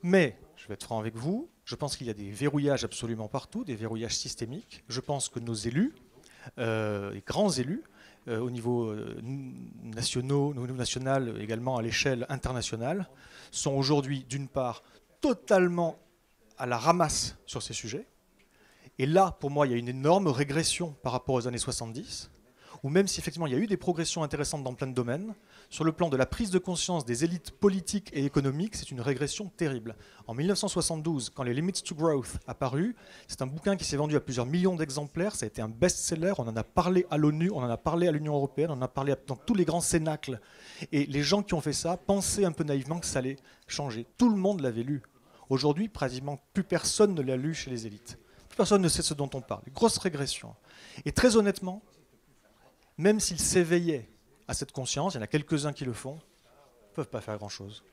[SPEAKER 2] Mais, je vais être franc avec vous, je pense qu'il y a des verrouillages absolument partout, des verrouillages systémiques. Je pense que nos élus, les grands élus, au niveau national, également à l'échelle internationale, sont aujourd'hui, d'une part, totalement à la ramasse sur ces sujets. Et là, pour moi, il y a une énorme régression par rapport aux années 70, où même si effectivement il y a eu des progressions intéressantes dans plein de domaines, sur le plan de la prise de conscience des élites politiques et économiques, c'est une régression terrible. En 1972, quand les Limits to Growth apparut, c'est un bouquin qui s'est vendu à plusieurs millions d'exemplaires, ça a été un best-seller, on en a parlé à l'ONU, on en a parlé à l'Union européenne, on en a parlé dans tous les grands cénacles. Et les gens qui ont fait ça pensaient un peu naïvement que ça allait changer. Tout le monde l'avait lu. Aujourd'hui, pratiquement plus personne ne l'a lu chez les élites. Plus personne ne sait ce dont on parle. Grosse régression. Et très honnêtement, même s'ils s'éveillaient à cette conscience, il y en a quelques-uns qui le font, ne peuvent pas faire grand-chose.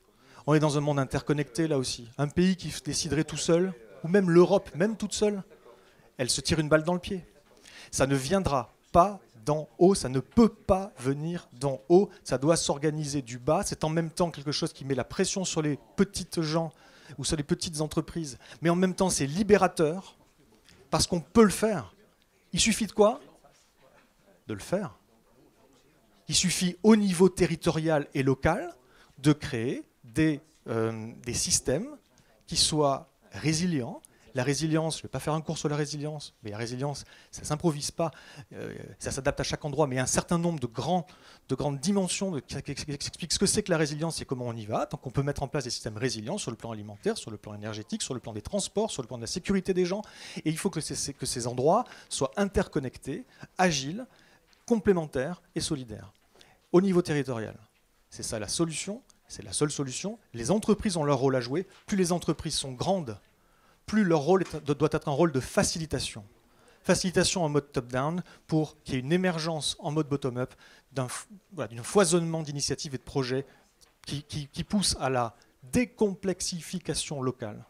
[SPEAKER 2] On est dans un monde interconnecté là aussi. Un pays qui déciderait tout seul, ou même l'Europe, même toute seule, elle se tire une balle dans le pied. Ça ne viendra pas d'en haut, ça ne peut pas venir d'en haut, ça doit s'organiser du bas. C'est en même temps quelque chose qui met la pression sur les petites gens ou sur les petites entreprises, mais en même temps c'est libérateur, parce qu'on peut le faire. Il suffit de quoi ? De le faire. Il suffit au niveau territorial et local de créer des systèmes qui soient résilients. La résilience, je ne vais pas faire un cours sur la résilience, mais la résilience, ça ne s'improvise pas, ça s'adapte à chaque endroit, mais il y a un certain nombre de grandes dimensions qui expliquent ce que c'est que la résilience et comment on y va. Donc on peut mettre en place des systèmes résilients sur le plan alimentaire, sur le plan énergétique, sur le plan des transports, sur le plan de la sécurité des gens. Et il faut que ces endroits soient interconnectés, agiles, complémentaires et solidaires. Au niveau territorial, c'est ça la solution, c'est la seule solution. Les entreprises ont leur rôle à jouer. Plus les entreprises sont grandes, plus leur rôle doit être un rôle de facilitation. Facilitation en mode top-down pour qu'il y ait une émergence en mode bottom-up d'un foisonnement d'initiatives et de projets qui poussent à la décomplexification locale.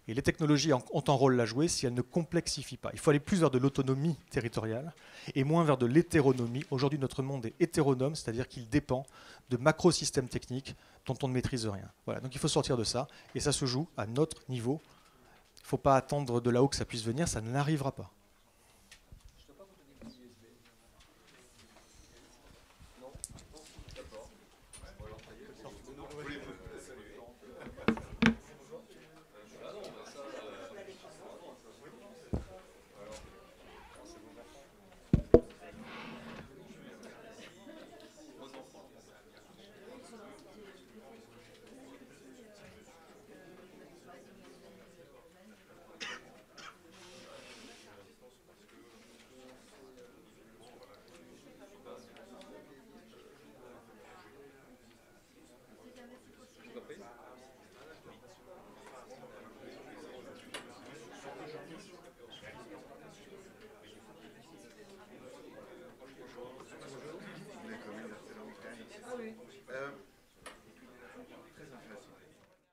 [SPEAKER 2] Et les technologies ont un rôle à jouer si elles ne complexifient pas. Il faut aller plus vers de l'autonomie territoriale et moins vers de l'hétéronomie. Aujourd'hui, notre monde est hétéronome, c'est-à-dire qu'il dépend de macro-systèmes techniques dont on ne maîtrise rien. Voilà, donc il faut sortir de ça, et ça se joue à notre niveau. ne faut pas attendre de là-haut que ça puisse venir, ça n'arrivera pas.